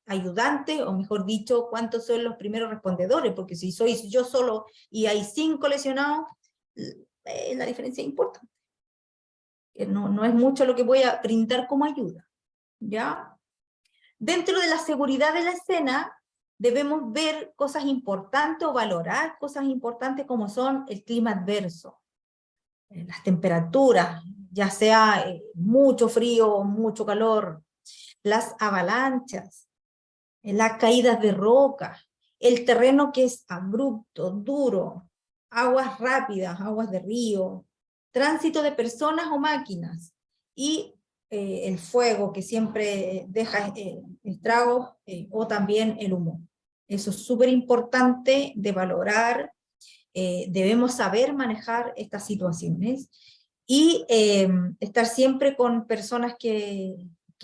ayudantes, o mejor dicho, cuántos son los primeros respondedores, porque si soy yo solo y hay 5 lesionados, la diferencia es importante. No es mucho lo que voy a brindar como ayuda, ¿ya? Dentro de la seguridad de la escena, debemos ver cosas importantes o valorar cosas importantes como son el clima adverso, las temperaturas, ya sea mucho frío o mucho calor, las avalanchas, las caídas de roca, el terreno que es abrupto, duro, aguas rápidas, aguas de río, tránsito de personas o máquinas, y el fuego que siempre deja estragos, o también el humo. Eso es súper importante de valorar, debemos saber manejar estas situaciones, y estar siempre con personas que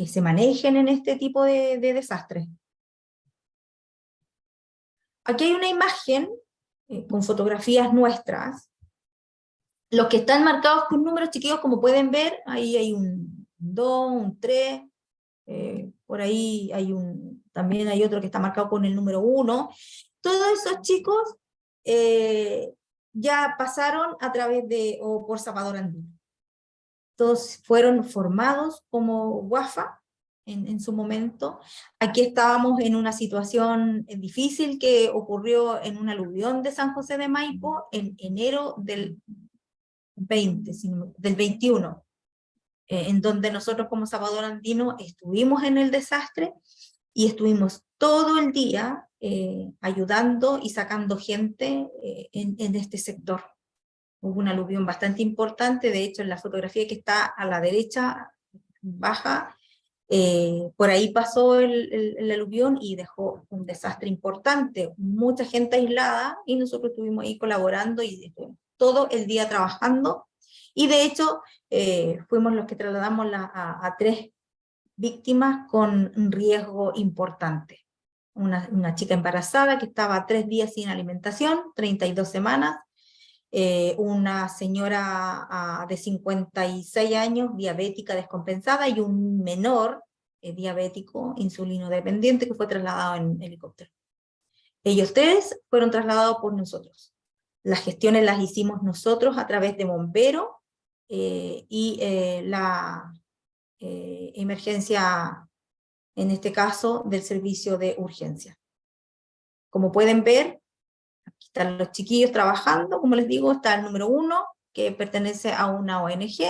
se manejen en este tipo de desastres. Aquí hay una imagen con fotografías nuestras. Los que están marcados con números chiquillos, como pueden ver, ahí hay un 2, un 3, por ahí hay también hay otro que está marcado con el número 1. Todos esos chicos ya pasaron a través de, o por Salvador Andino. Todos fueron formados como Wafa en su momento. Aquí estábamos en una situación difícil que ocurrió en un aluvión de San José de Maipo en enero del 21, en donde nosotros como Salvador Andino estuvimos en el desastre y estuvimos todo el día ayudando y sacando gente en este sector. Hubo un aluvión bastante importante, de hecho en la fotografía que está a la derecha baja, por ahí pasó el aluvión y dejó un desastre importante, mucha gente aislada, y nosotros estuvimos ahí colaborando y todo el día trabajando, y de hecho fuimos los que trasladamos a 3 víctimas con un riesgo importante. Una chica embarazada que estaba 3 días sin alimentación, 32 semanas, una señora de 56 años, diabética descompensada, y un menor diabético, insulino dependiente, que fue trasladado en helicóptero. Ellos 3 fueron trasladados por nosotros. Las gestiones las hicimos nosotros a través de bomberos y la emergencia, en este caso, del servicio de urgencia. Como pueden ver, aquí están los chiquillos trabajando, como les digo, está el número 1, que pertenece a una ONG,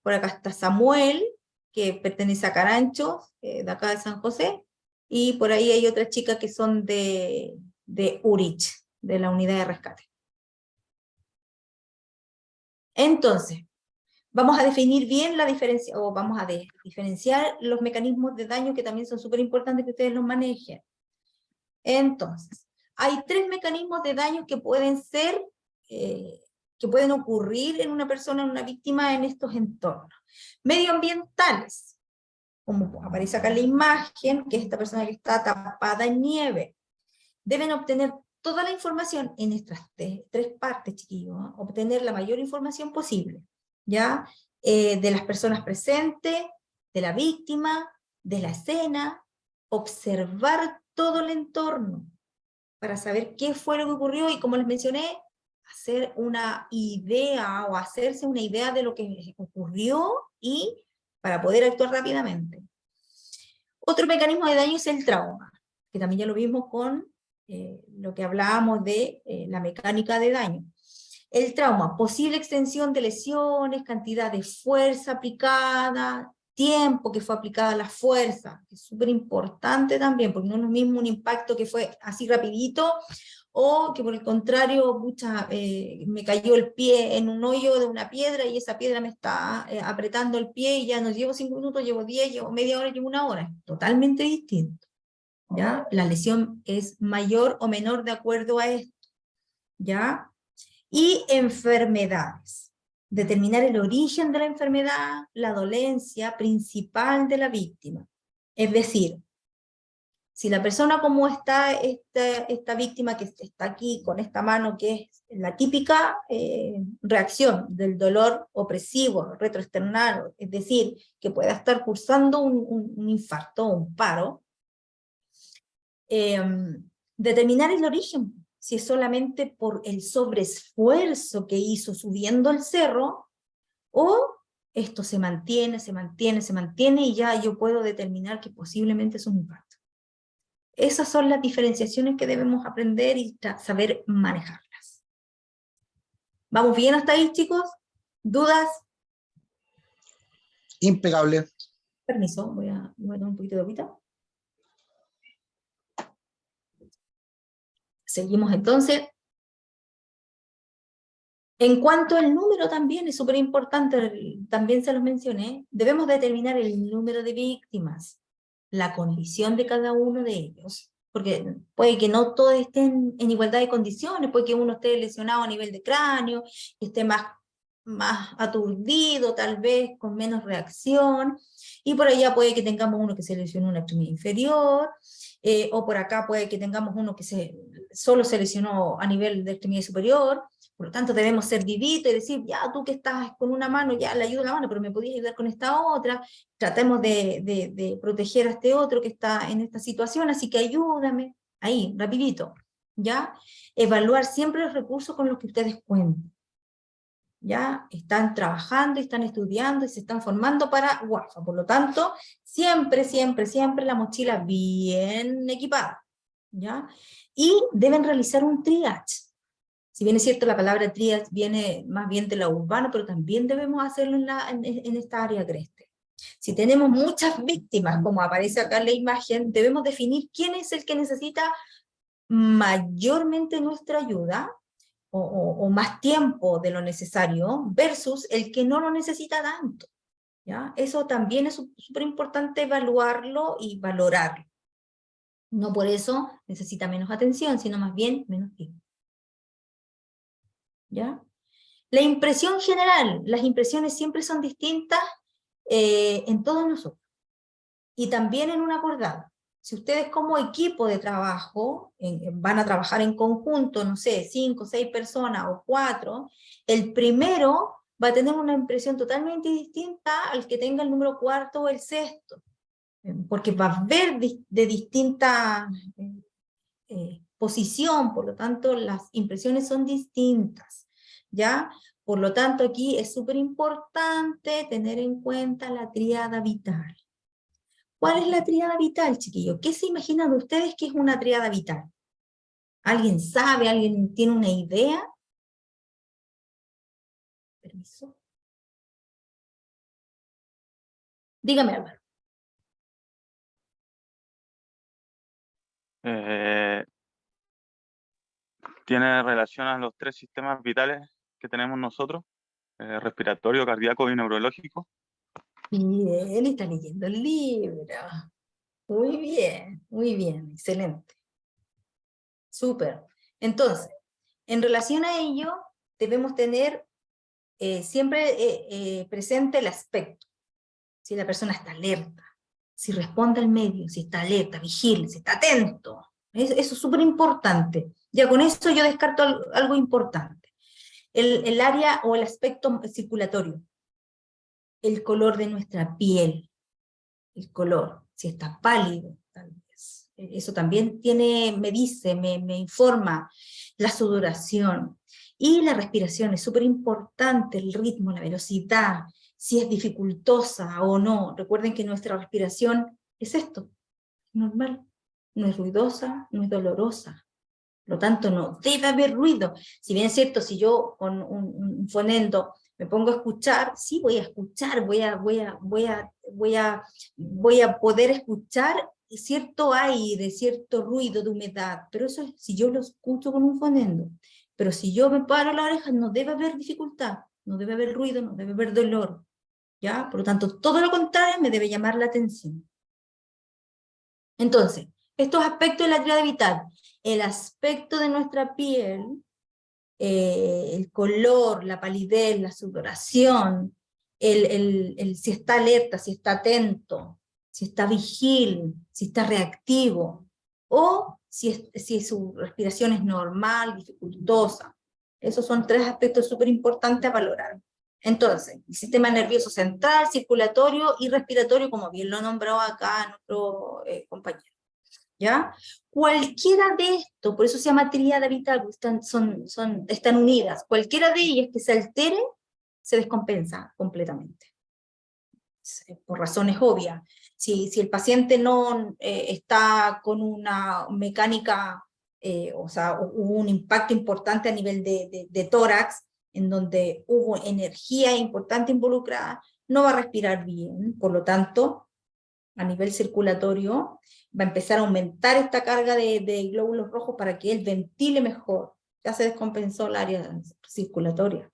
por acá está Samuel, que pertenece a Carancho, de acá de San José, y por ahí hay otras chicas que son de Urich, de la unidad de rescate. Entonces, vamos a definir bien la diferencia, o vamos a diferenciar los mecanismos de daño, que también son súper importantes que ustedes los manejen. Entonces, hay 3 mecanismos de daño que pueden ser, que pueden ocurrir en una persona, en una víctima, en estos entornos. Medioambientales, como aparece acá en la imagen, que es esta persona que está tapada en nieve. Deben obtener toda la información en estas 3 partes, chiquillos, ¿no? Obtener la mayor información posible, ¿ya? De las personas presentes, de la víctima, de la escena, observar todo el entorno, para saber qué fue lo que ocurrió, y como les mencioné, hacer una idea, o hacerse una idea de lo que ocurrió, y para poder actuar rápidamente. Otro mecanismo de daño es el trauma, que también ya lo vimos con lo que hablábamos de la mecánica de daño. El trauma, posible extensión de lesiones, cantidad de fuerza aplicada, tiempo que fue aplicada la fuerza, que es súper importante también, porque no es lo mismo un impacto que fue así rapidito, o que por el contrario, me cayó el pie en un hoyo de una piedra, y esa piedra me está apretando el pie, y ya no llevo 5 minutos, llevo 10, llevo media hora, llevo 1 hora. Totalmente distinto, ¿ya? La lesión es mayor o menor de acuerdo a esto, ¿ya? Y enfermedades. Determinar el origen de la enfermedad, la dolencia principal de la víctima. Es decir, Si la persona como está esta víctima que está aquí con esta mano, que es la típica reacción del dolor opresivo, retroesternal, es decir, que pueda estar cursando un infarto o un paro, determinar el origen, si es solamente por el sobreesfuerzo que hizo subiendo el cerro, o esto se mantiene, y ya yo puedo determinar que posiblemente es un infarto. Esas son las diferenciaciones que debemos aprender y saber manejarlas. ¿Vamos bien hasta ahí, chicos? ¿Dudas? Impecable. Permiso, voy a tomar un poquito de agüita. Seguimos entonces. En cuanto al número también, es súper importante, también se los mencioné, debemos determinar el número de víctimas, la condición de cada uno de ellos, porque puede que no todos estén en igualdad de condiciones, puede que uno esté lesionado a nivel de cráneo, que esté más aturdido, tal vez con menos reacción, y por allá puede que tengamos uno que se lesionó una extremidad inferior, o por acá puede que tengamos uno que solo se lesionó a nivel de extremidad superior. Por lo tanto, debemos ser vivitos y decir, ya tú que estás con una mano, ya le ayudo la mano, pero me podías ayudar con esta otra, tratemos de proteger a este otro que está en esta situación, así que ayúdame, ahí, rapidito, ¿ya? Evaluar siempre los recursos con los que ustedes cuenten, ¿ya? Están trabajando, están estudiando y se están formando para WAFA, por lo tanto, siempre la mochila bien equipada, ¿ya? Y deben realizar un triage. Si bien es cierto, la palabra triage viene más bien de la urbana, pero también debemos hacerlo en esta área agreste. Si tenemos muchas víctimas, como aparece acá en la imagen, debemos definir quién es el que necesita mayormente nuestra ayuda, o más tiempo de lo necesario, versus el que no lo necesita tanto, ¿ya? Eso también es súper importante evaluarlo y valorarlo. No por eso necesita menos atención, sino más bien menos tiempo. ¿Ya? La impresión general, las impresiones siempre son distintas en todos nosotros, y también en un acordado. Si ustedes como equipo de trabajo van a trabajar en conjunto, no sé, 5, 6 personas o 4, el primero va a tener una impresión totalmente distinta al que tenga el número 4 o el 6, porque va a ver de distinta posición, por lo tanto las impresiones son distintas, ¿ya? Por lo tanto aquí es súper importante tener en cuenta la tríada vital. ¿Cuál es la tríada vital, chiquillos? ¿Qué se imaginan ustedes que es una tríada vital? ¿Alguien sabe? ¿Alguien tiene una idea? Permiso. Dígame, Álvaro. Tiene relación a los 3 sistemas vitales que tenemos nosotros, respiratorio, cardíaco y neurológico. Bien, está leyendo el libro. Muy bien, excelente. Súper. Entonces, en relación a ello, debemos tener siempre presente el aspecto. Si la persona está alerta, si responde al medio, si está alerta, vigile, si está atento. Eso es súper importante. Ya con eso yo descarto algo importante. El área o el aspecto circulatorio. El color de nuestra piel. El color, si está pálido, tal vez. Eso también me dice, me informa. La sudoración. Y la respiración, es súper importante, el ritmo, la velocidad, si es dificultosa o no. Recuerden que nuestra respiración es esto, normal, no es ruidosa, no es dolorosa. Por lo tanto, no debe haber ruido. Si bien es cierto, si yo con un fonendo me pongo a escuchar, sí voy a escuchar, voy a poder escuchar cierto aire, cierto ruido de humedad, pero eso es si yo lo escucho con un fonendo. Pero si yo me paro la oreja, no debe haber dificultad, no debe haber ruido, no debe haber dolor, ¿ya? Por lo tanto, todo lo contrario me debe llamar la atención. Entonces, estos aspectos de la tríada vital, el aspecto de nuestra piel, el color, la palidez, la sudoración, si está alerta, si está atento, si está vigil, si está reactivo, o si su respiración es normal, dificultosa. Esos son 3 aspectos súper importantes a valorar. Entonces, el sistema nervioso central, circulatorio y respiratorio, como bien lo nombró acá nuestro compañero. ¿Ya? Cualquiera de estos, por eso se llama tríada vital, están unidas. Cualquiera de ellas que se altere, se descompensa completamente. Por razones obvias. Si el paciente no está con una mecánica, o sea, hubo un impacto importante a nivel de tórax, en donde hubo energía importante involucrada, no va a respirar bien, por lo tanto, a nivel circulatorio, va a empezar a aumentar esta carga de glóbulos rojos para que él ventile mejor. Ya se descompensó el área circulatoria.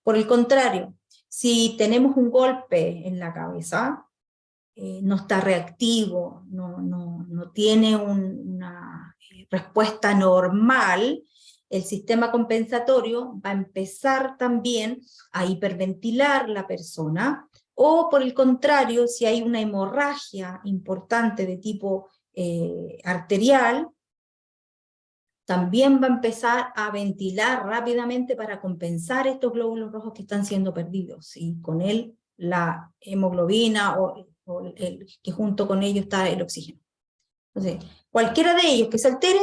Por el contrario, si tenemos un golpe en la cabeza, no está reactivo, no tiene una respuesta normal, el sistema compensatorio va a empezar también a hiperventilar la persona, o por el contrario, si hay una hemorragia importante de tipo arterial, también va a empezar a ventilar rápidamente para compensar estos glóbulos rojos que están siendo perdidos, y con él la hemoglobina, que junto con ello está el oxígeno. Entonces, cualquiera de ellos que se altere,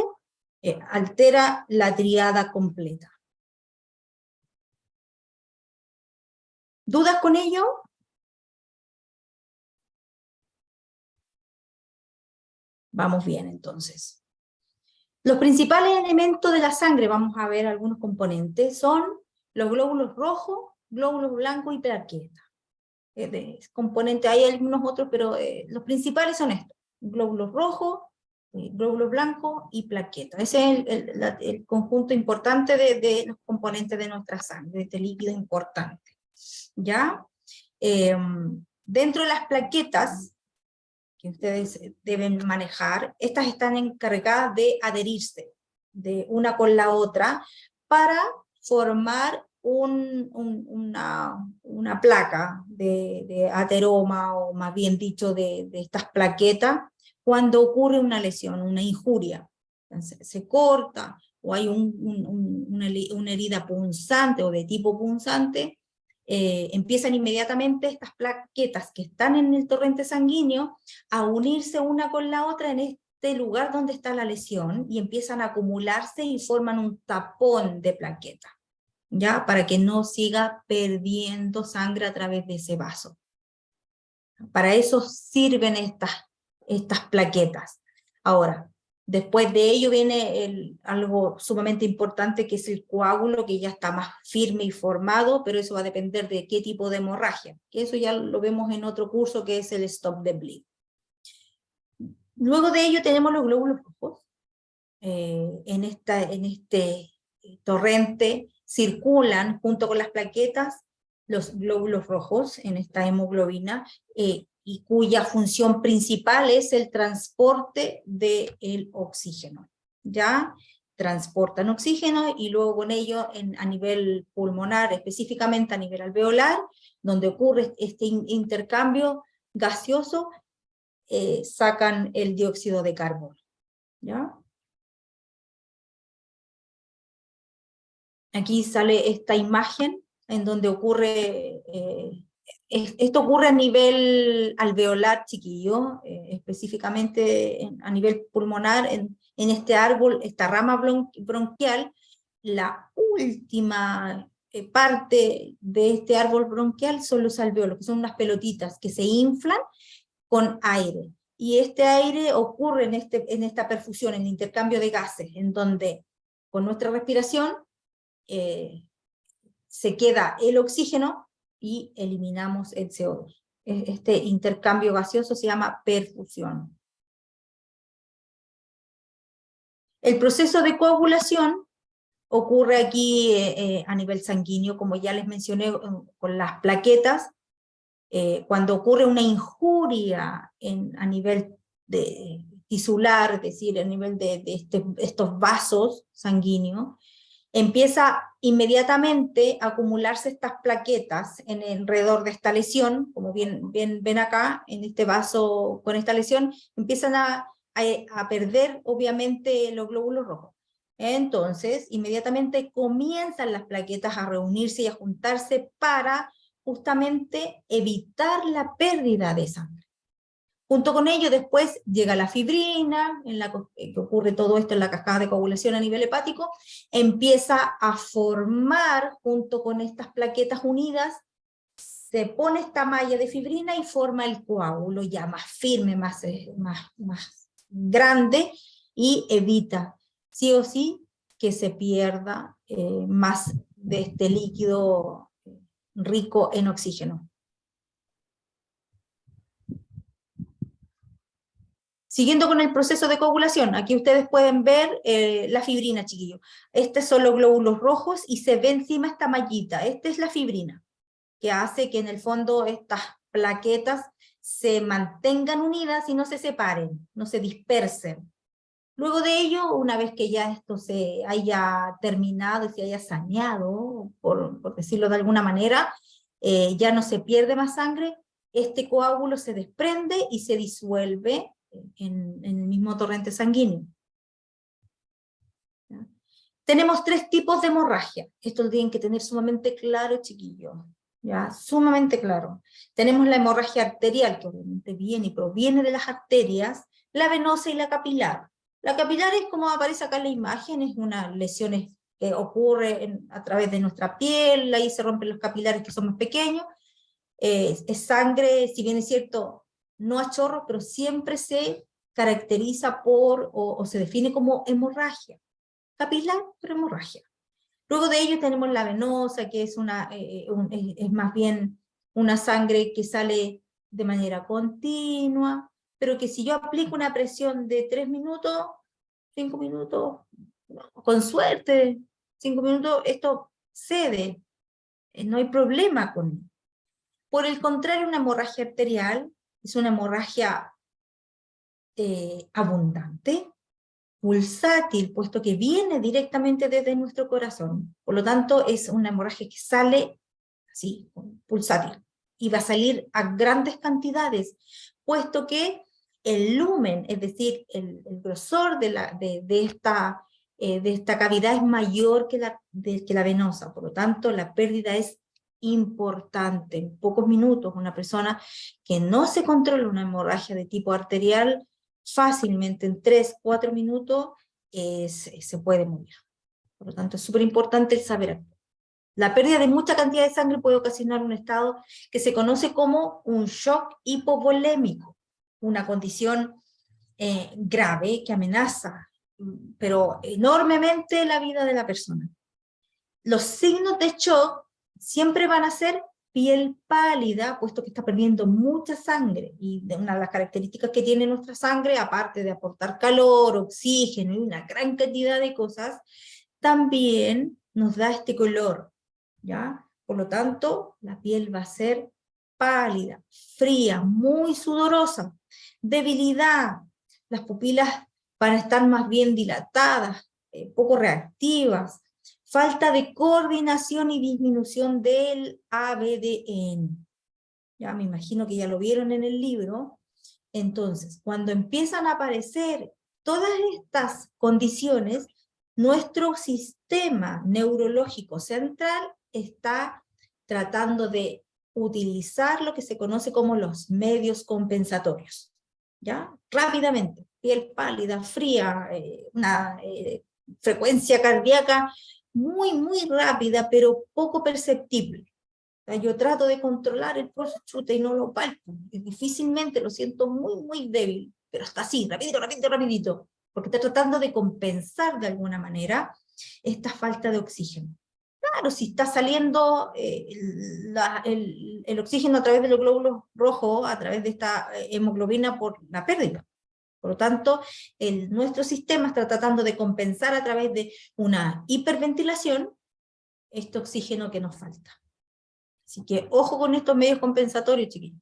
altera la tríada completa. ¿Dudas con ello? Vamos bien, entonces. Los principales elementos de la sangre, vamos a ver algunos componentes, son los glóbulos rojos, glóbulos blancos y plaquetas. Componentes, hay algunos otros, pero los principales son estos: glóbulos rojos, glóbulos blancos y plaquetas. Ese es el conjunto importante de los componentes de nuestra sangre, de este líquido importante. ¿Ya? Dentro de las plaquetas que ustedes deben manejar, estas están encargadas de adherirse de una con la otra para formar una placa de ateroma, o más bien dicho de estas plaquetas, cuando ocurre una lesión, una injuria. Entonces, se corta, o hay una herida punzante o de tipo punzante, empiezan inmediatamente estas plaquetas que están en el torrente sanguíneo a unirse una con la otra en este lugar donde está la lesión, y empiezan a acumularse y forman un tapón de plaquetas, ¿ya? Para que no siga perdiendo sangre a través de ese vaso. Para eso sirven estas plaquetas. Ahora, después de ello viene algo sumamente importante, que es el coágulo, que ya está más firme y formado, pero eso va a depender de qué tipo de hemorragia, que eso ya lo vemos en otro curso, que es el Stop the Bleed. Luego de ello tenemos los glóbulos rojos. En este torrente circulan junto con las plaquetas los glóbulos rojos en esta hemoglobina, y cuya función principal es el transporte del oxígeno. ¿Ya? Transportan oxígeno, y luego con ello a nivel pulmonar, específicamente a nivel alveolar, donde ocurre este intercambio gaseoso, sacan el dióxido de carbono. ¿Ya? Aquí sale esta imagen en donde ocurre, esto ocurre a nivel alveolar, chiquillo, específicamente a nivel pulmonar, en este árbol, esta rama bronquial, la última parte de este árbol bronquial son los alveolos, que son unas pelotitas que se inflan con aire. Y este aire ocurre en esta perfusión, en el intercambio de gases, en donde con nuestra respiración se queda el oxígeno y eliminamos el CO2. Este intercambio gaseoso se llama perfusión. El proceso de coagulación ocurre aquí a nivel sanguíneo, como ya les mencioné con las plaquetas. Cuando ocurre una injuria a nivel tisular, es decir, a nivel de estos vasos sanguíneos, empieza inmediatamente a acumularse estas plaquetas alrededor de esta lesión, como bien ven acá, en este vaso con esta lesión, empiezan a a perder obviamente los glóbulos rojos. Entonces, inmediatamente comienzan las plaquetas a reunirse y a juntarse para justamente evitar la pérdida de sangre. Junto con ello, después llega la fibrina, que ocurre todo esto en la cascada de coagulación a nivel hepático, empieza a formar, junto con estas plaquetas unidas, se pone esta malla de fibrina y forma el coágulo ya más firme, más grande, y evita, sí o sí, que se pierda más de este líquido rico en oxígeno. Siguiendo con el proceso de coagulación, aquí ustedes pueden ver la fibrina, chiquillos. Estos son los glóbulos rojos y se ve encima esta mallita. Esta es la fibrina, que hace que en el fondo estas plaquetas se mantengan unidas y no se separen, no se dispersen. Luego de ello, una vez que ya esto se haya terminado y se haya saneado, por decirlo de alguna manera, ya no se pierde más sangre, este coágulo se desprende y se disuelve en el mismo torrente sanguíneo. ¿Ya? Tenemos 3 tipos de hemorragia. Esto lo tienen que tener sumamente claro, chiquillos. ¿Ya? Sumamente claro. Tenemos la hemorragia arterial, que obviamente viene y proviene de las arterias, la venosa y la capilar. La capilar es como aparece acá en la imagen, es una lesión que ocurre a través de nuestra piel, ahí se rompen los capilares que son más pequeños, es sangre, si bien es cierto, no a chorro, pero siempre se caracteriza por, o se define como hemorragia. Capilar, pero hemorragia. Luego de ello tenemos la venosa, que es es más bien una sangre que sale de manera continua, pero que si yo aplico una presión de 3 minutos, 5 minutos, con suerte, 5 minutos, esto cede, no hay problema con él. Por el contrario, una hemorragia arterial es una hemorragia abundante, pulsátil, puesto que viene directamente desde nuestro corazón. Por lo tanto, es una hemorragia que sale así, pulsátil, y va a salir a grandes cantidades, puesto que el lumen, es decir, el grosor de esta cavidad es mayor que la venosa. Por lo tanto, la pérdida es importante. En pocos minutos, una persona que no se controla una hemorragia de tipo arterial, fácilmente en 3-4 minutos se puede morir. Por lo tanto, es súper importante el saber actuar. La pérdida de mucha cantidad de sangre puede ocasionar un estado que se conoce como un shock hipovolémico, una condición grave que amenaza, pero enormemente, la vida de la persona. Los signos de shock siempre van a ser piel pálida, puesto que está perdiendo mucha sangre, y una de las características que tiene nuestra sangre, aparte de aportar calor, oxígeno y una gran cantidad de cosas, también nos da este color, ¿ya? Por lo tanto, la piel va a ser pálida, fría, muy sudorosa, debilidad, las pupilas van a estar más bien dilatadas, poco reactivas, falta de coordinación y disminución del ABDN. Ya me imagino que ya lo vieron en el libro. Entonces, cuando empiezan a aparecer todas estas condiciones, nuestro sistema neurológico central está tratando de utilizar lo que se conoce como los medios compensatorios. ¿Ya? Rápidamente, piel pálida, fría, una frecuencia cardíaca muy rápida, pero poco perceptible. O sea, yo trato de controlar el pulso, chuta, y no lo palpo. Difícilmente, lo siento muy débil, pero está así, rapidito, porque está tratando de compensar de alguna manera esta falta de oxígeno. Claro, si está saliendo el oxígeno a través de los glóbulos rojos, a través de esta hemoglobina por la pérdida. Por lo tanto, nuestro sistema está tratando de compensar a través de una hiperventilación este oxígeno que nos falta. Así que ojo con estos medios compensatorios, chiquillos.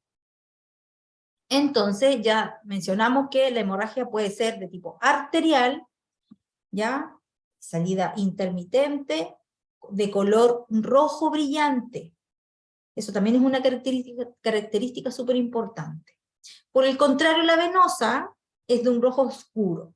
Entonces, ya mencionamos que la hemorragia puede ser de tipo arterial, ¿ya? Salida intermitente, de color rojo brillante. Eso también es una característica súper importante. Por el contrario, la venosa es de un rojo oscuro.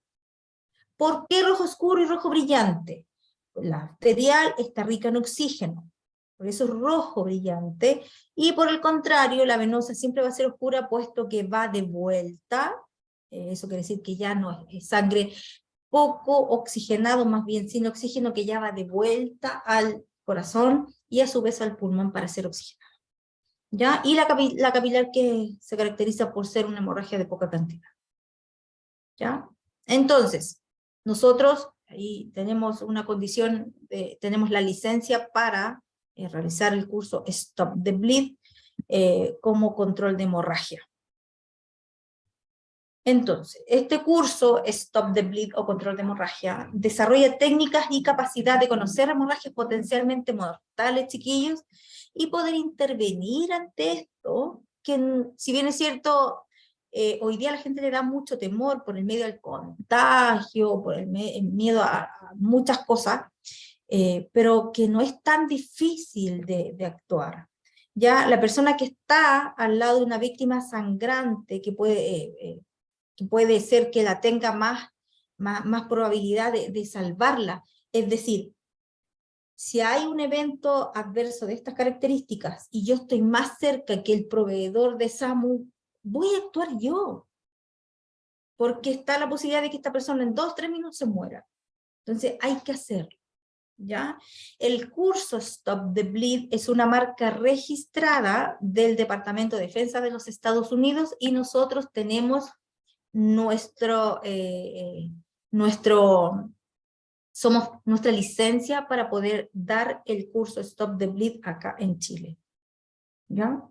¿Por qué rojo oscuro y rojo brillante? La arterial está rica en oxígeno, por eso es rojo brillante, y por el contrario, la venosa siempre va a ser oscura, puesto que va de vuelta, eso quiere decir que ya no es sangre poco oxigenado, más bien sin oxígeno, que ya va de vuelta al corazón, y a su vez al pulmón para ser oxigenado. ¿Ya? Y la capilar, que se caracteriza por ser una hemorragia de poca cantidad. ¿Ya? Entonces, nosotros ahí tenemos una condición, tenemos la licencia para realizar el curso Stop the Bleed como control de hemorragia. Entonces, este curso Stop the Bleed o control de hemorragia desarrolla técnicas y capacidad de conocer hemorragias potencialmente mortales, chiquillos, y poder intervenir ante esto, que si bien es cierto, hoy día a la gente le da mucho temor por el miedo al contagio, por el miedo a muchas cosas, pero que no es tan difícil de actuar. Ya la persona que está al lado de una víctima sangrante, que puede ser que la tenga más probabilidad de salvarla, es decir, si hay un evento adverso de estas características y yo estoy más cerca que el proveedor de SAMU, voy a actuar yo, porque está la posibilidad de que esta persona en 2 o 3 minutos se muera. Entonces hay que hacerlo, ¿ya? El curso Stop the Bleed es una marca registrada del Departamento de Defensa de los Estados Unidos, y nosotros tenemos nuestra licencia para poder dar el curso Stop the Bleed acá en Chile. ¿Ya?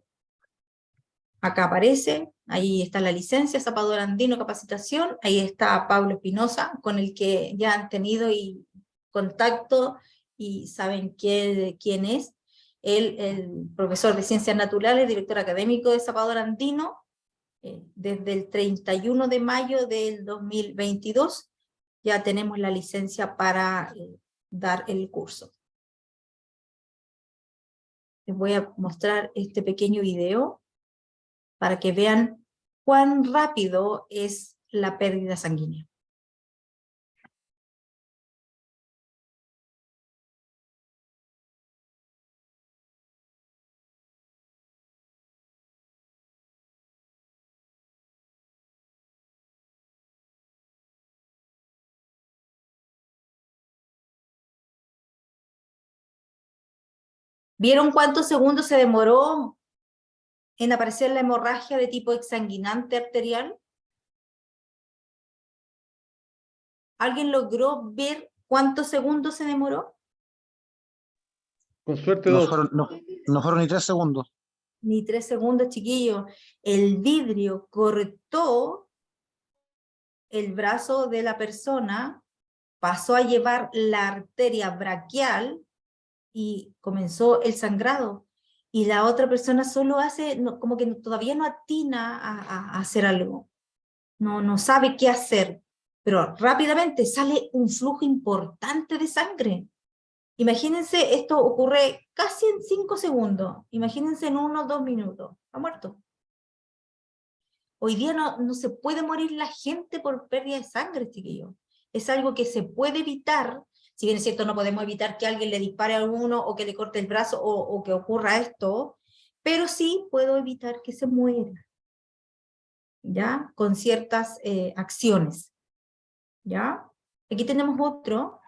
Acá aparece, ahí está la licencia, Zapador Andino Capacitación, ahí está Pablo Espinosa, con el que ya han tenido contacto y saben quién es. Él, el profesor de Ciencias Naturales, director académico de Zapador Andino, desde el 31 de mayo del 2022, ya tenemos la licencia para dar el curso. Les voy a mostrar este pequeño video para que vean cuán rápido es la pérdida sanguínea. ¿Vieron cuántos segundos se demoró en aparecer la hemorragia de tipo exsanguinante arterial? ¿Alguien logró ver cuántos segundos se demoró? Con suerte No 2. fueron, no fueron ni 3 segundos. Ni 3 segundos, chiquillos. El vidrio cortó el brazo de la persona, pasó a llevar la arteria braquial y comenzó el sangrado. Y la otra persona solo hace, como que todavía no atina a hacer algo. No sabe qué hacer. Pero rápidamente sale un flujo importante de sangre. Imagínense, esto ocurre casi en 5 segundos. Imagínense en 1 o 2 minutos. Ha muerto. Hoy día no se puede morir la gente por pérdida de sangre, chiquillos. Es algo que se puede evitar. Si bien es cierto, no podemos evitar que alguien le dispare a uno o que le corte el brazo o que ocurra esto, pero sí puedo evitar que se muera, ¿ya? Con ciertas acciones, ¿ya? Aquí tenemos otro.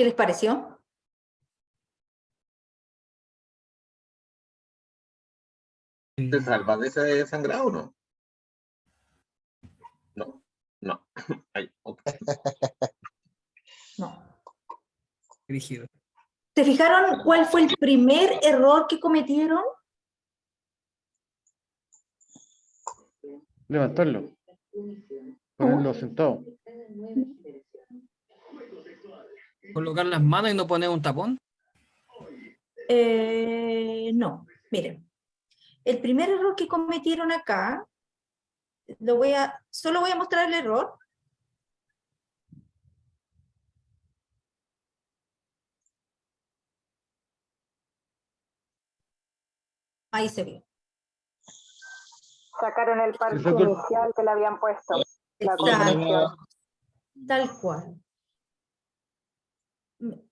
¿Qué les pareció? ¿Te salvas de ese sangrado o no? No, no. Ay, ok. No. Rígido. ¿Se fijaron cuál fue el primer error que cometieron? Levantarlo. Ponerlo sentado. Colocar las manos y no poner un tapón. No, miren. El primer error que cometieron acá, solo voy a mostrar el error. Ahí se vio. Sacaron el parche Exacto. inicial que le habían puesto. La Exacto. combinación. Tal cual.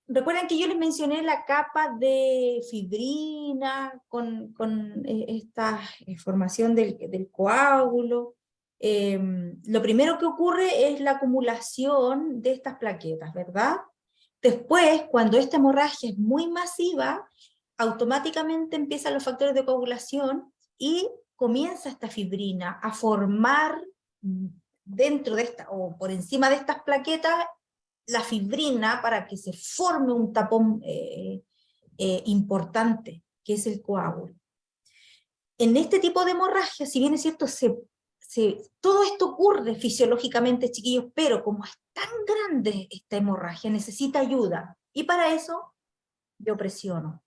Recuerden que yo les mencioné la capa de fibrina con esta formación del coágulo. Lo primero que ocurre es la acumulación de estas plaquetas, ¿verdad? Después, cuando esta hemorragia es muy masiva, automáticamente empiezan los factores de coagulación y comienza esta fibrina a formar dentro de esta, o por encima de estas plaquetas, la fibrina para que se forme un tapón importante, que es el coágulo. En este tipo de hemorragia, si bien es cierto, todo esto ocurre fisiológicamente, chiquillos, pero como es tan grande esta hemorragia, necesita ayuda. Y para eso, yo presiono.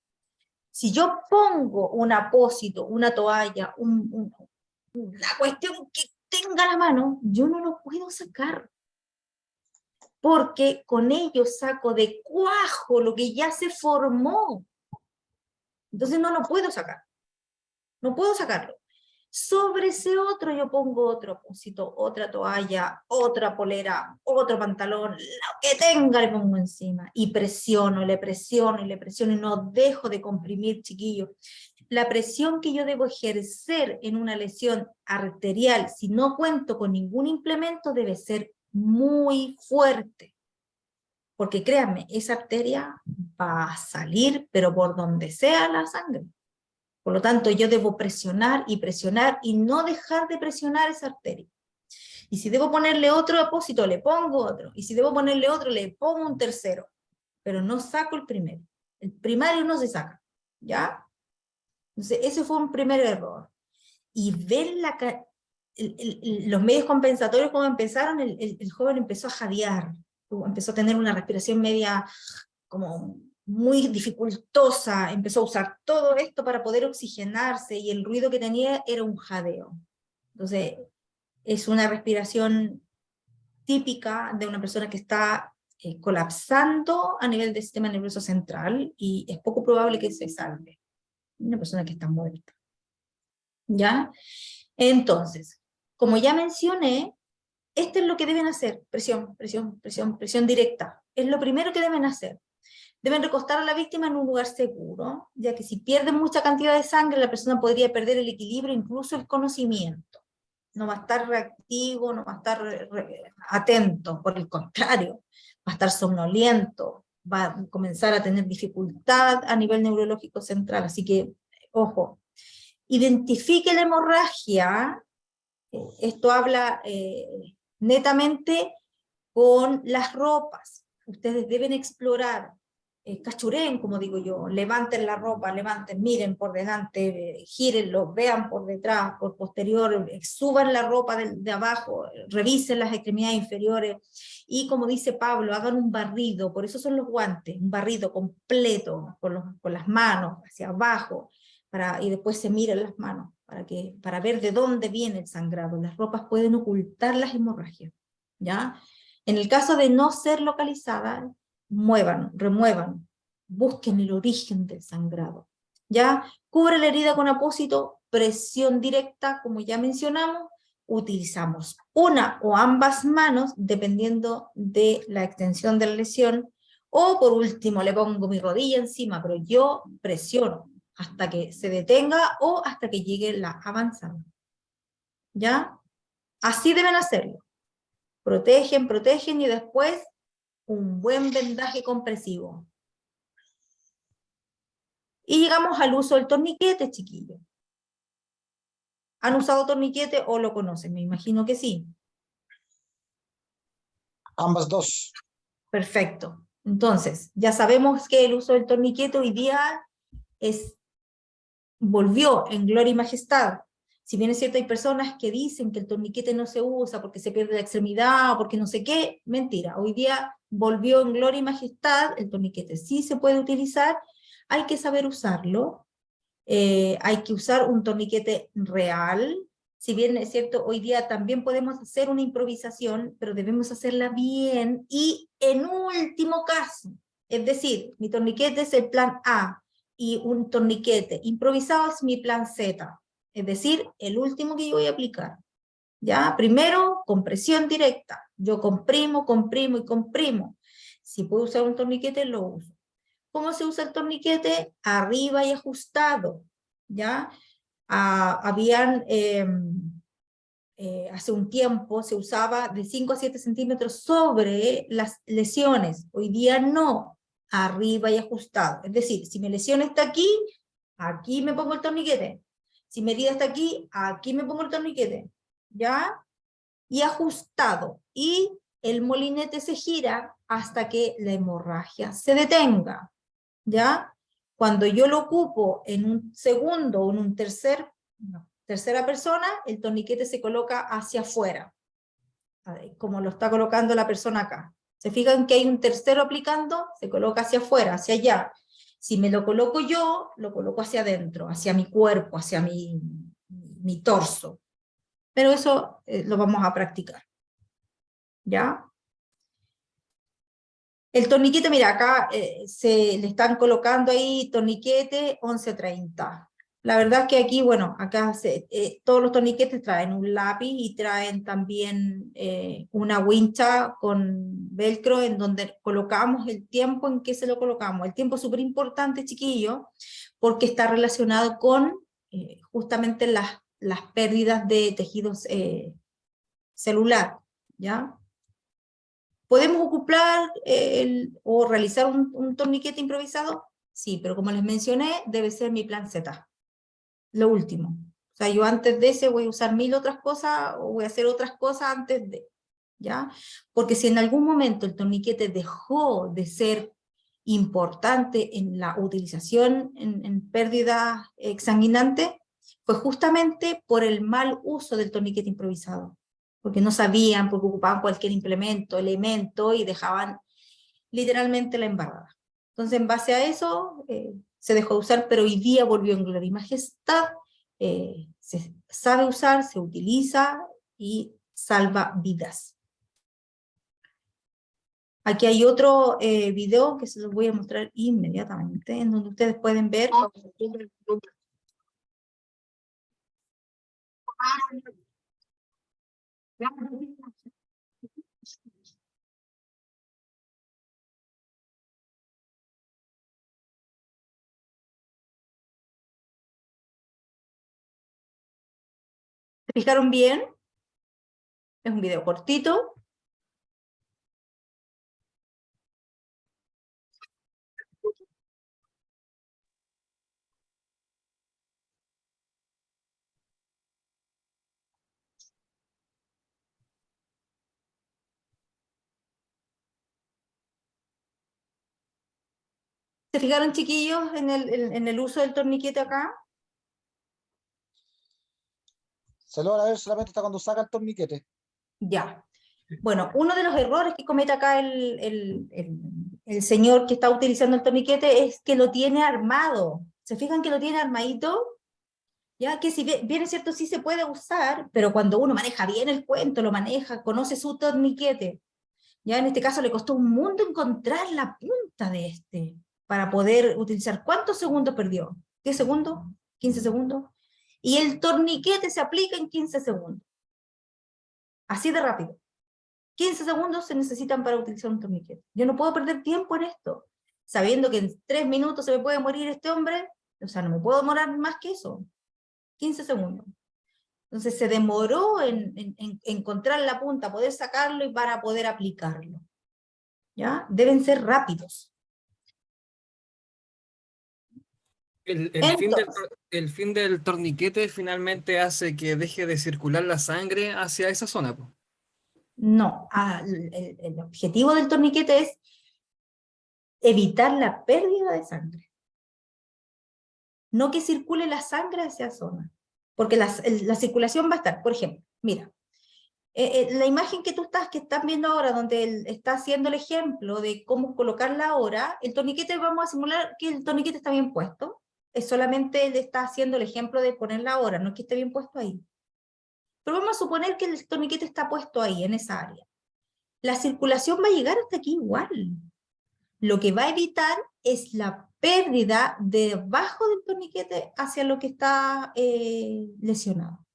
Si yo pongo un apósito, una toalla, la cuestión que tenga a la mano, yo no lo puedo sacar. Porque con ello saco de cuajo lo que ya se formó. Entonces no lo puedo sacar. No puedo sacarlo. Sobre ese otro yo pongo otro apósito, otra toalla, otra polera, otro pantalón, lo que tenga le pongo encima. Y presiono, le presiono y le presiono y no dejo de comprimir, chiquillos. La presión que yo debo ejercer en una lesión arterial, si no cuento con ningún implemento, debe ser muy fuerte. Porque créanme, esa arteria va a salir, pero por donde sea la sangre. Por lo tanto, yo debo presionar y no dejar de presionar esa arteria. Y si debo ponerle otro apósito, le pongo otro. Y si debo ponerle otro, le pongo un tercero. Pero no saco el primero. El primario no se saca. ¿Ya? Entonces, ese fue un primer error. Y ver los medios compensatorios, como empezaron, el joven empezó a jadear. Empezó a tener una respiración media como muy dificultosa, empezó a usar todo esto para poder oxigenarse y el ruido que tenía era un jadeo. Entonces, es una respiración típica de una persona que está colapsando a nivel del sistema nervioso central y es poco probable que se salve. Una persona que está muerta. ¿Ya? Entonces, como ya mencioné, esto es lo que deben hacer, presión, presión, presión, presión directa. Es lo primero que deben hacer. Deben recostar a la víctima en un lugar seguro, ya que si pierden mucha cantidad de sangre, la persona podría perder el equilibrio, incluso el conocimiento. No va a estar reactivo, no va a estar atento, por el contrario, va a estar somnoliento, va a comenzar a tener dificultad a nivel neurológico central, así que, ojo. Identifique la hemorragia, esto habla netamente con las ropas. Ustedes deben explorar, cachuren, como digo yo, levanten la ropa, levanten, miren por delante, gírenlo, vean por detrás, por posterior, suban la ropa de abajo, revisen las extremidades inferiores, y como dice Pablo, hagan un barrido, por eso son los guantes, un barrido completo, con las manos hacia abajo, y después se miran las manos, para ver de dónde viene el sangrado. Las ropas pueden ocultar las hemorragias, ¿ya? En el caso de no ser localizada, remuevan, busquen el origen del sangrado, ¿ya? Cubre la herida con apósito, presión directa, como ya mencionamos, utilizamos una o ambas manos, dependiendo de la extensión de la lesión, o por último le pongo mi rodilla encima, pero yo presiono hasta que se detenga o hasta que llegue la avanzada. ¿Ya? Así deben hacerlo. Protegen y después un buen vendaje compresivo. Y llegamos al uso del torniquete, chiquillos. ¿Han usado torniquete o lo conocen? Me imagino que sí. Ambas dos. Perfecto. Entonces, ya sabemos que el uso del torniquete hoy día volvió en gloria y majestad. Si bien es cierto, hay personas que dicen que el torniquete no se usa porque se pierde la extremidad o porque no sé qué, mentira. Hoy día volvió en gloria y majestad, el torniquete sí se puede utilizar, hay que saber usarlo, hay que usar un torniquete real. Si bien es cierto, hoy día también podemos hacer una improvisación, pero debemos hacerla bien y en último caso, es decir, mi torniquete es el plan A y un torniquete improvisado es mi plan Z, es decir, el último que yo voy a aplicar. ¿Ya? Primero, compresión directa. Yo comprimo, comprimo y comprimo. Si puedo usar un torniquete, lo uso. ¿Cómo se usa el torniquete? Arriba y ajustado. ¿Ya? Hace un tiempo se usaba de 5 a 7 centímetros sobre las lesiones. Hoy día no, arriba y ajustado. Es decir, si mi lesión está aquí, aquí me pongo el torniquete. Si mi herida está aquí me pongo el torniquete. ¿Ya? Y ajustado. Y el molinete se gira hasta que la hemorragia se detenga. ¿Ya? Cuando yo lo ocupo en un segundo o en un tercera persona, el torniquete se coloca hacia afuera, como lo está colocando la persona acá. ¿Se fijan que hay un tercero aplicando? Se coloca hacia afuera, hacia allá. Si me lo coloco yo, lo coloco hacia adentro, hacia mi cuerpo, hacia mi torso. Pero eso lo vamos a practicar. ¿Ya? El torniquete, mira, acá se le están colocando ahí torniquete 1130. La verdad es que aquí, bueno, acá todos los torniquetes traen un lápiz y traen también una wincha con velcro en donde colocamos el tiempo en que se lo colocamos. El tiempo es súper importante, chiquillo, porque está relacionado con justamente las pérdidas de tejidos celular, ¿ya? ¿Podemos ocupar o realizar un torniquete improvisado? Sí, pero como les mencioné, debe ser mi plan Z. Lo último. O sea, yo antes de ese voy a usar 1000 otras cosas, o voy a hacer otras cosas antes de, ¿ya? Porque si en algún momento el torniquete dejó de ser importante en la utilización en pérdida exsanguinante, fue justamente por el mal uso del torniquete improvisado. Porque no sabían, porque ocupaban cualquier implemento, elemento, y dejaban literalmente la embarrada. Entonces, en base a eso, se dejó de usar, pero hoy día volvió en gloria y majestad, se sabe usar, se utiliza y salva vidas. Aquí hay otro video que se los voy a mostrar inmediatamente, en donde ustedes pueden ver. ¿Se fijaron bien? Es un video cortito. ¿Se fijaron, chiquillos, en el uso del torniquete acá? Se logra ver solamente hasta cuando saca el torniquete. Ya. Bueno, uno de los errores que comete acá el señor que está utilizando el torniquete es que lo tiene armado. ¿Se fijan que lo tiene armadito? Ya que si bien es cierto, sí se puede usar, pero cuando uno maneja bien el cuento, lo maneja, conoce su torniquete. Ya en este caso le costó un mundo encontrar la punta de este para poder utilizar. ¿Cuántos segundos perdió? ¿10 segundos? ¿15 segundos? Y el torniquete se aplica en 15 segundos. Así de rápido. 15 segundos se necesitan para utilizar un torniquete. Yo no puedo perder tiempo en esto, sabiendo que en 3 minutos se me puede morir este hombre, o sea, no me puedo demorar más que eso. 15 segundos. Entonces se demoró en encontrar la punta, poder sacarlo y para poder aplicarlo. ¿ya? Deben ser rápidos. El fin del torniquete finalmente hace que deje de circular la sangre hacia esa zona, po. No, el objetivo del torniquete es evitar la pérdida de sangre. No que circule la sangre hacia esa zona. Porque la circulación va a estar, por ejemplo, mira, la imagen que estás viendo ahora, donde él está haciendo el ejemplo de cómo colocar la hora, el torniquete, vamos a simular que el torniquete está bien puesto, es solamente él está haciendo el ejemplo de poner la hora, no es que esté bien puesto ahí. Pero vamos a suponer que el torniquete está puesto ahí, en esa área. La circulación va a llegar hasta aquí igual. Lo que va a evitar es la pérdida debajo del torniquete hacia lo que está lesionado.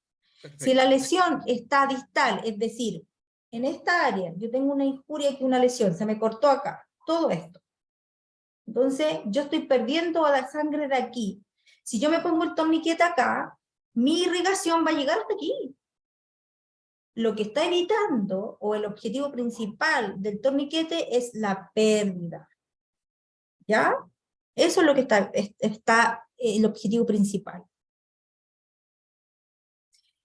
Si la lesión está distal, es decir, en esta área yo tengo una injuria aquí, una lesión, se me cortó acá, todo esto. Entonces yo estoy perdiendo la sangre de aquí. Si yo me pongo el torniquete acá, mi irrigación va a llegar hasta aquí. Lo que está evitando, o el objetivo principal del torniquete, es la pérdida. ¿Ya? Eso es lo que está el objetivo principal.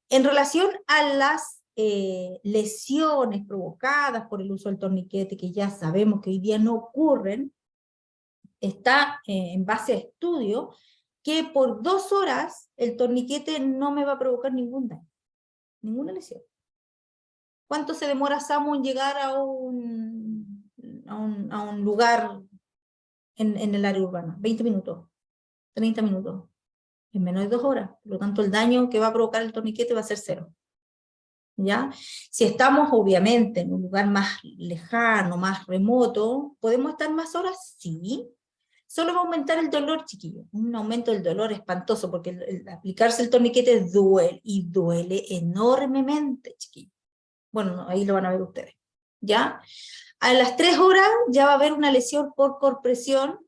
En relación a las lesiones provocadas por el uso del torniquete, que ya sabemos que hoy día no ocurren, está en base a estudio que por 2 horas el torniquete no me va a provocar ningún daño, ninguna lesión. ¿Cuánto se demora Samu en llegar a un lugar en el área urbana? 20 minutos, 30 minutos, en menos de 2 horas. Por lo tanto, el daño que va a provocar el torniquete va a ser 0. ¿Ya? Si estamos obviamente en un lugar más lejano, más remoto, ¿podemos estar más horas? Sí. Solo va a aumentar el dolor, chiquillos. Un aumento del dolor espantoso, porque el aplicarse el torniquete duele, y duele enormemente, chiquillos. Bueno, no, ahí lo van a ver ustedes. ¿Ya? A las 3 horas ya va a haber una lesión por compresión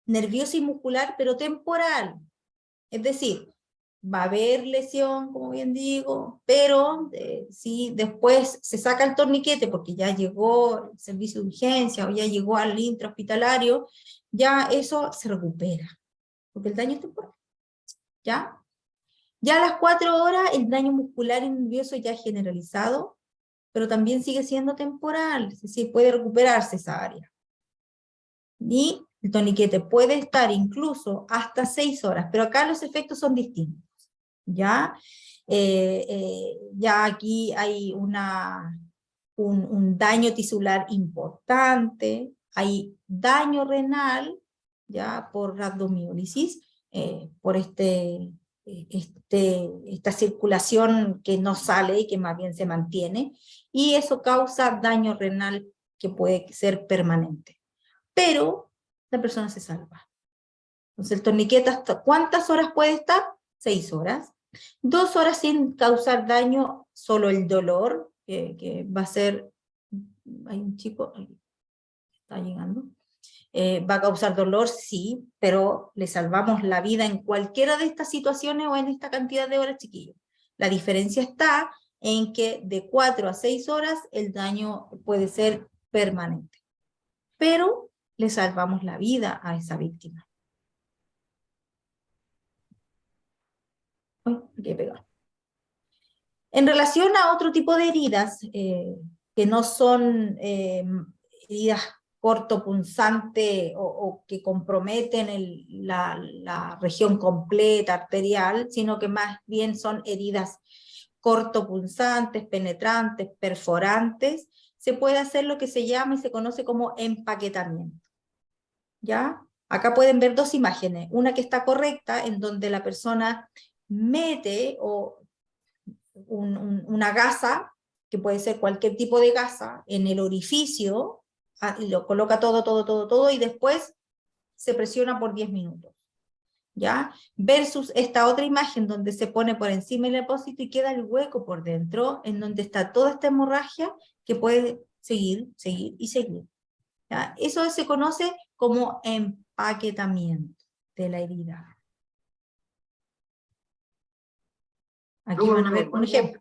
nerviosa y muscular, pero temporal. Es decir, va a haber lesión, como bien digo, pero si después se saca el torniquete porque ya llegó el servicio de urgencia o ya llegó al intrahospitalario, ya eso se recupera, porque el daño es temporal. ¿Ya? Ya a las 4 horas el daño muscular y nervioso ya es generalizado, pero también sigue siendo temporal, es decir, puede recuperarse esa área. Y el torniquete puede estar incluso hasta 6 horas, pero acá los efectos son distintos. ¿Ya? Ya aquí hay un daño tisular importante, hay daño renal, ya por rhabdomiólisis, por esta circulación que no sale y que más bien se mantiene, y eso causa daño renal que puede ser permanente. Pero la persona se salva. Entonces el torniquete, ¿hasta cuántas horas puede estar? 6 horas. 2 horas sin causar daño, solo el dolor, que va a ser, hay un chico, está llegando, va a causar dolor, sí, pero le salvamos la vida en cualquiera de estas situaciones o en esta cantidad de horas, chiquillos. La diferencia está en que de 4 a 6 horas el daño puede ser permanente, pero le salvamos la vida a esa víctima. Uy, aquí he pegado. En relación a otro tipo de heridas, que no son heridas cortopunzantes o que comprometen la región completa arterial, sino que más bien son heridas cortopunzantes, penetrantes, perforantes, se puede hacer lo que se llama y se conoce como empaquetamiento. ¿Ya? Acá pueden ver 2 imágenes, una que está correcta, en donde la persona mete una gasa, que puede ser cualquier tipo de gasa, en el orificio, y lo coloca todo, y después se presiona por 10 minutos. ¿Ya? Versus esta otra imagen donde se pone por encima el depósito y queda el hueco por dentro, en donde está toda esta hemorragia que puede seguir y seguir. ¿Ya? Eso se conoce como empaquetamiento de la herida. Aquí van a ver un ejemplo.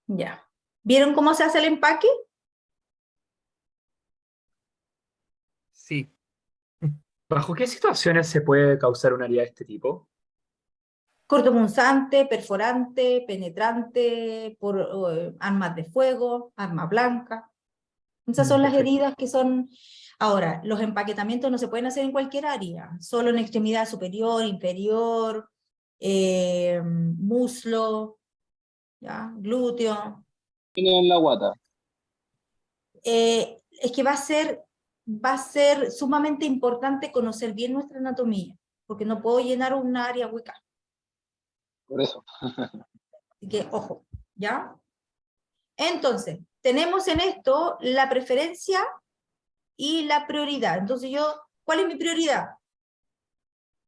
Ya. ¿Vieron cómo se hace el empaque? Sí. ¿Bajo qué situaciones se puede causar una herida de este tipo? Cortopunzante, perforante, penetrante, por armas de fuego, arma blanca. Esas son las Perfecto. heridas que son... Ahora, los empaquetamientos no se pueden hacer en cualquier área, solo en extremidad superior, inferior, muslo, ¿ya? Glúteo. Tiene en la guata. Es que va a ser sumamente importante conocer bien nuestra anatomía, porque no puedo llenar un área hueca. Por eso. Así que, ojo, ¿ya? Entonces, tenemos en esto la preferencia y la prioridad. Entonces ¿cuál es mi prioridad?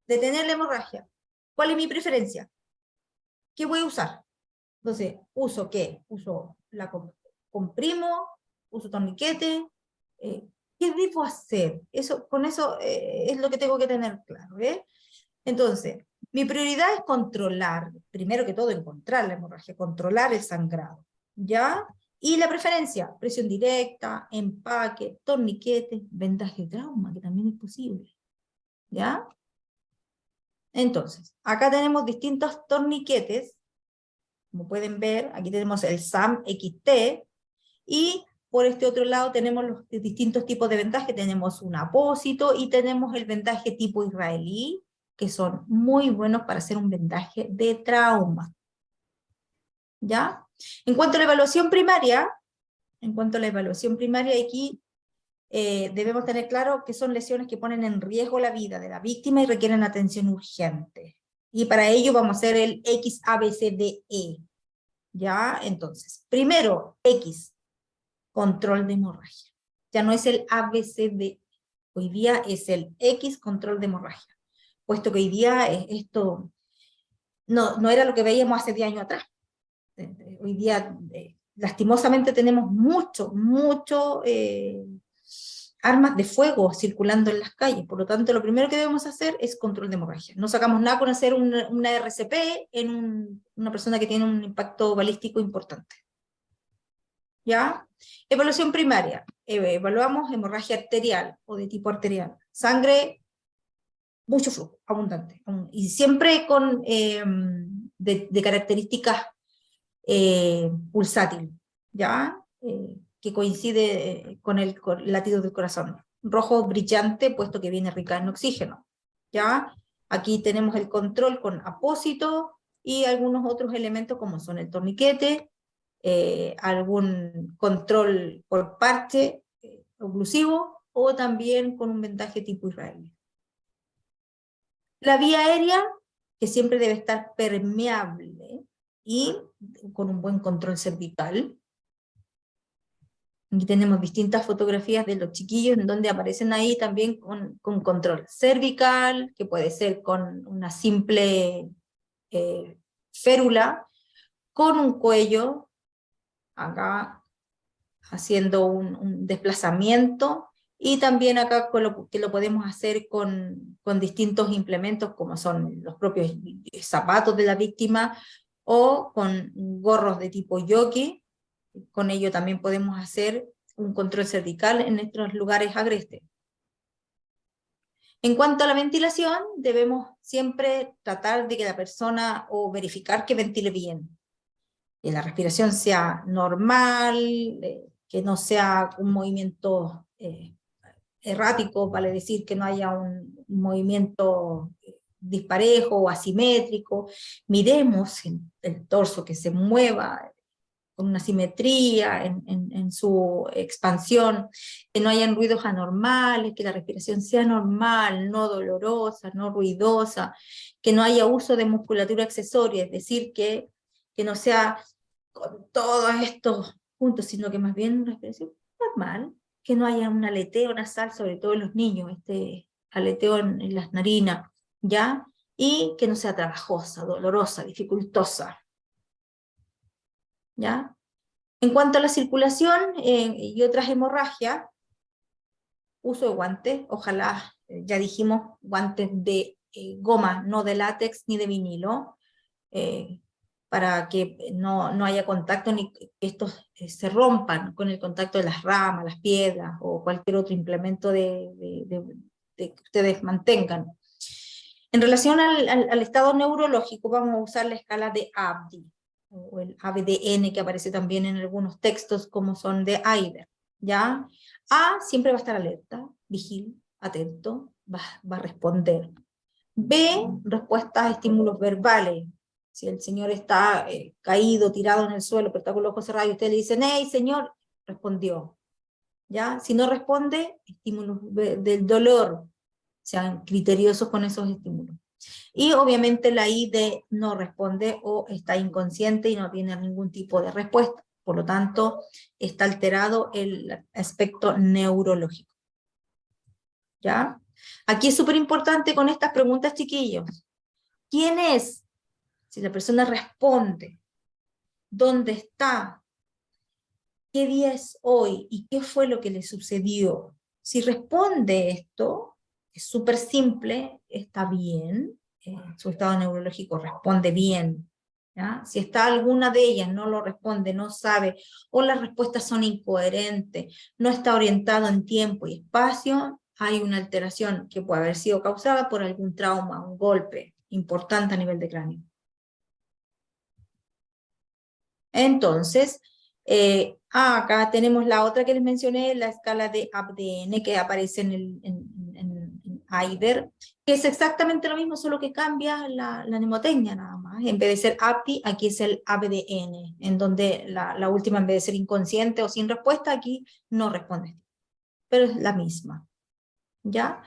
Detener la hemorragia. ¿Cuál es mi preferencia? ¿Qué voy a usar? Entonces, ¿uso qué? Comprimo, uso torniquete. ¿Qué debo hacer? Con eso es lo que tengo que tener claro, ¿eh? Entonces, mi prioridad es controlar, primero que todo, encontrar la hemorragia, controlar el sangrado, ¿ya? Y la preferencia, presión directa, empaque, torniquete, vendaje de trauma, que también es posible, ¿ya? Entonces, acá tenemos distintos torniquetes, como pueden ver, aquí tenemos el SAM XT, y por este otro lado tenemos los distintos tipos de vendaje, tenemos un apósito y tenemos el vendaje tipo israelí, que son muy buenos para hacer un vendaje de trauma. ¿Ya? En cuanto a la evaluación primaria, aquí debemos tener claro que son lesiones que ponen en riesgo la vida de la víctima y requieren atención urgente. Y para ello vamos a hacer el XABCDE. ¿Ya? Entonces, primero, X, control de hemorragia. Ya no es el ABCD, hoy día es el X, control de hemorragia. Puesto que hoy día esto no era lo que veíamos hace 10 años atrás. Hoy día, lastimosamente, tenemos mucho armas de fuego circulando en las calles. Por lo tanto, lo primero que debemos hacer es control de hemorragia. No sacamos nada con hacer una RCP en una persona que tiene un impacto balístico importante. ¿Ya? Evaluación primaria. Evaluamos hemorragia arterial o de tipo arterial. Sangre, mucho flujo, abundante. Y siempre de características pulsátil, ¿ya? Que coincide con el latido del corazón. Rojo brillante, puesto que viene rica en oxígeno, ¿ya? Aquí tenemos el control con apósito y algunos otros elementos como son el torniquete, algún control por parche oclusivo o también con un vendaje tipo israelí. La vía aérea, que siempre debe estar permeable y con un buen control cervical. Aquí tenemos distintas fotografías de los chiquillos en donde aparecen ahí también con control cervical, que puede ser con una simple férula, con un cuello, acá haciendo un desplazamiento, y también acá que lo podemos hacer con distintos implementos como son los propios zapatos de la víctima o con gorros de tipo jockey. Con ello también podemos hacer un control cervical en nuestros lugares agrestes. En cuanto a la ventilación, debemos siempre tratar de que la persona o verificar que ventile bien, que la respiración sea normal, que no sea un movimiento errático, vale decir que no haya un movimiento disparejo o asimétrico. Miremos el torso que se mueva con una simetría en su expansión, que no hayan ruidos anormales, que la respiración sea normal, no dolorosa, no ruidosa, que no haya uso de musculatura accesoria, es decir, que no sea con todos estos puntos, sino que más bien una respiración normal, que no haya un aleteo nasal, sobre todo en los niños, este aleteo en las narinas, ¿ya? Y que no sea trabajosa, dolorosa, dificultosa, ¿ya? En cuanto a la circulación y otras hemorragias, uso de guantes, ojalá, ya dijimos, guantes de goma, no de látex ni de vinilo, para que no haya contacto ni que estos se rompan con el contacto de las ramas, las piedras o cualquier otro implemento que ustedes mantengan. En relación al estado neurológico, vamos a usar la escala de Abdi, o el ABDN que aparece también en algunos textos como son de Eiber, ¿ya? A siempre va a estar alerta, vigil, atento, va a responder. B, respuestas a estímulos verbales. Si el señor está caído, tirado en el suelo, pero está con los ojos cerrados, y usted le dice, hey, señor, respondió. ¿Ya? Si no responde, estímulos del dolor, sean criteriosos con esos estímulos. Y obviamente la I de no responde o está inconsciente y no tiene ningún tipo de respuesta. Por lo tanto, está alterado el aspecto neurológico. ¿Ya? Aquí es súper importante con estas preguntas, chiquillos. ¿Quién es? Si la persona responde, ¿dónde está? ¿Qué día es hoy? ¿Y qué fue lo que le sucedió? Si responde esto, es súper simple, está bien, su estado neurológico responde bien. ¿Ya? Si está alguna de ellas, no lo responde, no sabe, o las respuestas son incoherentes, no está orientado en tiempo y espacio, hay una alteración que puede haber sido causada por algún trauma, un golpe importante a nivel de cráneo. Entonces, acá tenemos la otra que les mencioné, la escala de ABDN que aparece en Eiber, que es exactamente lo mismo, solo que cambia la mnemotecnia nada más. En vez de ser API, aquí es el ABDN, en donde la última, en vez de ser inconsciente o sin respuesta, aquí no responde. Pero es la misma. ¿Ya?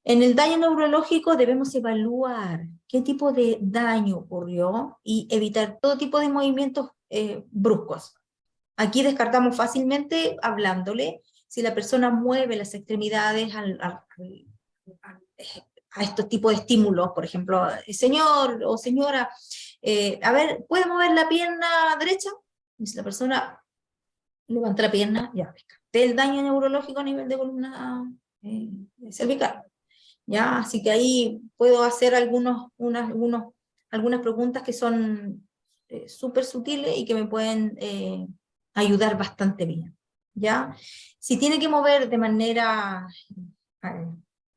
En el daño neurológico debemos evaluar qué tipo de daño ocurrió y evitar todo tipo de movimientos bruscos. Aquí descartamos fácilmente hablándole, si la persona mueve las extremidades a estos tipos de estímulos, por ejemplo, señor o señora, a ver, ¿puede mover la pierna derecha? Y si la persona levanta la pierna, ya descarté el daño neurológico a nivel de columna cervical. ¿Ya? Así que ahí puedo hacer algunas preguntas que son súper sutiles y que me pueden ayudar bastante bien. ¿Ya? Si tiene que mover de manera,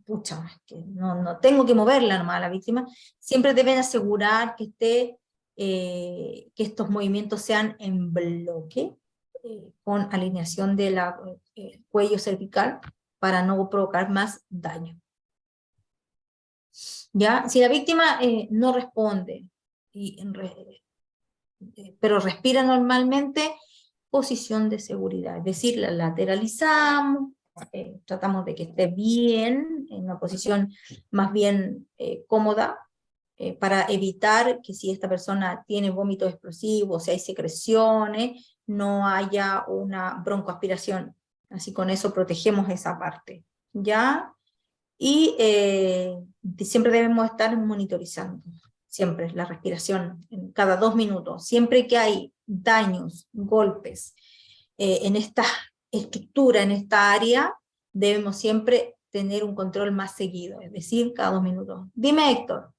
pucha, que no tengo que moverla nomás a la víctima, siempre deben asegurar que estos movimientos sean en bloque, con alineación del cuello cervical, para no provocar más daño. ¿Ya? Si la víctima no responde, pero respira normalmente, posición de seguridad, es decir, la lateralizamos, tratamos de que esté bien, en una posición más bien cómoda, para evitar que si esta persona tiene vómitos explosivos, si hay secreciones, no haya una broncoaspiración. Así con eso protegemos esa parte. ¿Ya? Y siempre debemos estar monitorizando, siempre la respiración, cada 2 minutos. Siempre que hay daños, golpes en esta estructura, en esta área, debemos siempre tener un control más seguido, es decir, cada 2 minutos. Dime, Héctor.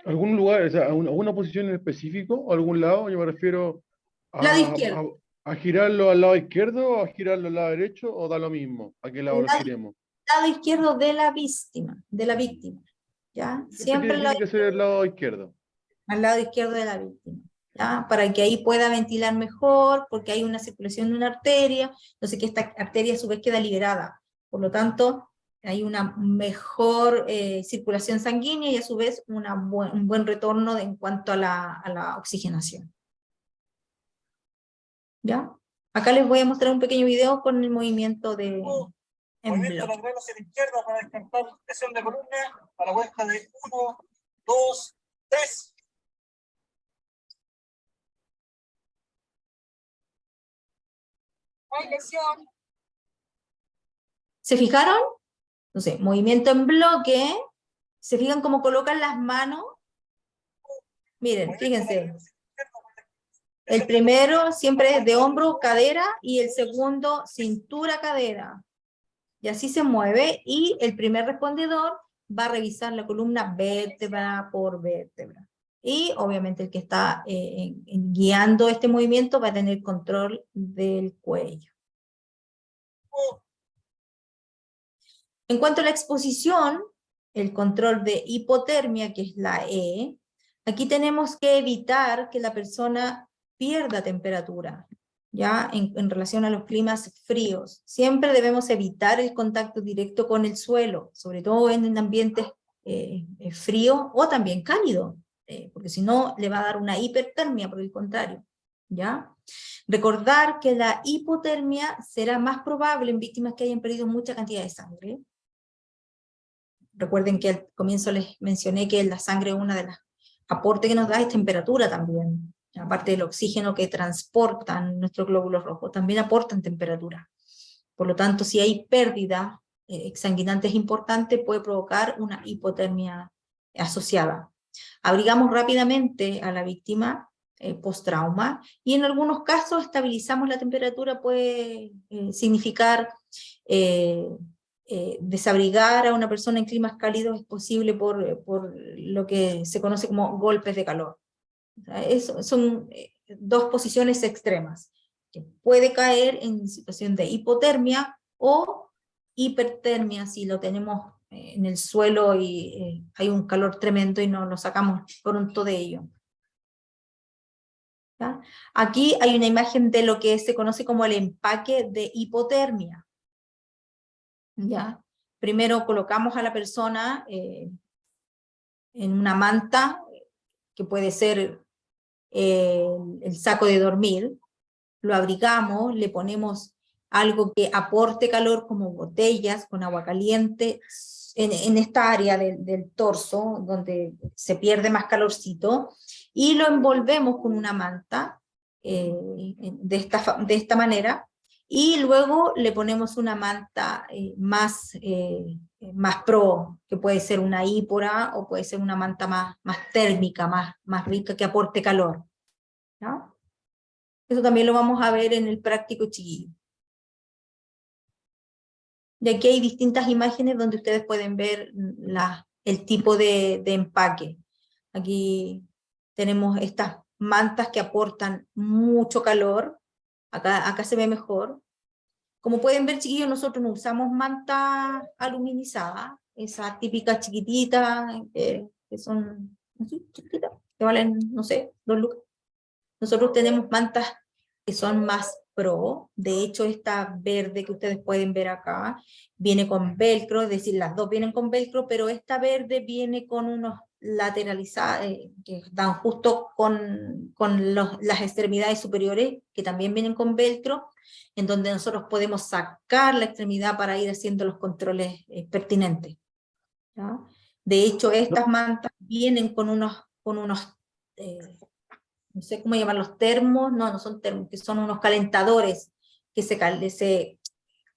¿Algún lugar, o sea, alguna posición en específico o algún lado? Yo me refiero Lado izquierdo. a girarlo al lado izquierdo o a girarlo al lado derecho, o da lo mismo a qué lado lo giremos. Lado izquierdo de la víctima, ¿ya? Siempre Tiene que ser el lado izquierdo. al lado izquierdo de la víctima. ¿ya? Para que ahí pueda ventilar mejor, porque hay una circulación de una arteria, entonces que esta arteria a su vez queda liberada. Por lo tanto, hay una mejor circulación sanguínea y a su vez un buen retorno en cuanto a la oxigenación. ¿Ya? Acá les voy a mostrar un pequeño video con el movimiento de en Movimiento bloque. lateral hacia la izquierda para descartar presión de columna, a la vuelta de 1, 2, 3. Hay lesión. ¿Se fijaron? Entonces, movimiento en bloque. ¿Se fijan cómo colocan las manos? Miren, fíjense. El primero siempre es de hombro, cadera, y el segundo cintura, cadera. Y así se mueve, y el primer respondedor va a revisar la columna vértebra por vértebra. Y obviamente el que está guiando este movimiento va a tener control del cuello. En cuanto a la exposición, el control de hipotermia, que es la E, aquí tenemos que evitar que la persona pierda temperatura, ya en relación a los climas fríos. Siempre debemos evitar el contacto directo con el suelo, sobre todo en ambientes fríos o también cálidos, porque si no le va a dar una hipertermia, por el contrario, ¿ya? Recordar que la hipotermia será más probable en víctimas que hayan perdido mucha cantidad de sangre. Recuerden que al comienzo les mencioné que la sangre, una de las aportes que nos da es temperatura también. Aparte del oxígeno que transportan nuestros glóbulos rojos, también aportan temperatura. Por lo tanto, si hay pérdida exsanguinantes importante, puede provocar una hipotermia asociada. Abrigamos rápidamente a la víctima post-trauma, y en algunos casos estabilizamos la temperatura, puede significar desabrigar a una persona en climas cálidos es posible por lo que se conoce como golpes de calor. Son dos posiciones extremas, que puede caer en situación de hipotermia o hipertermia si lo tenemos en el suelo y hay un calor tremendo y no lo sacamos pronto de ello. ¿Ya? Aquí hay una imagen de lo que se conoce como el empaque de hipotermia. ¿Ya? Primero colocamos a la persona en una manta, que puede ser el saco de dormir, lo abrigamos, le ponemos algo que aporte calor como botellas con agua caliente en esta área del torso donde se pierde más calorcito, y lo envolvemos con una manta de esta manera, y luego le ponemos una manta más pro, que puede ser una ípora o puede ser una manta más térmica, más rica, que aporte calor, ¿no? Eso también lo vamos a ver en el práctico, chiquillo. Y aquí hay distintas imágenes donde ustedes pueden ver el tipo de empaque. Aquí tenemos estas mantas que aportan mucho calor. Acá se ve mejor. Como pueden ver, chiquillos, nosotros no usamos manta aluminizada, esas típicas chiquititas, que son así, chiquititas, que valen, no sé, 2 lucas. Nosotros tenemos mantas que son más pro. De hecho, esta verde que ustedes pueden ver acá viene con velcro, es decir, las dos vienen con velcro, pero esta verde viene con unos lateralizados que dan justo con las extremidades superiores, que también vienen con velcro, en donde nosotros podemos sacar la extremidad para ir haciendo los controles pertinentes, ¿ya? De hecho, estas mantas vienen con unos no sé cómo llamarlos, termos, no son termos, que son unos calentadores que se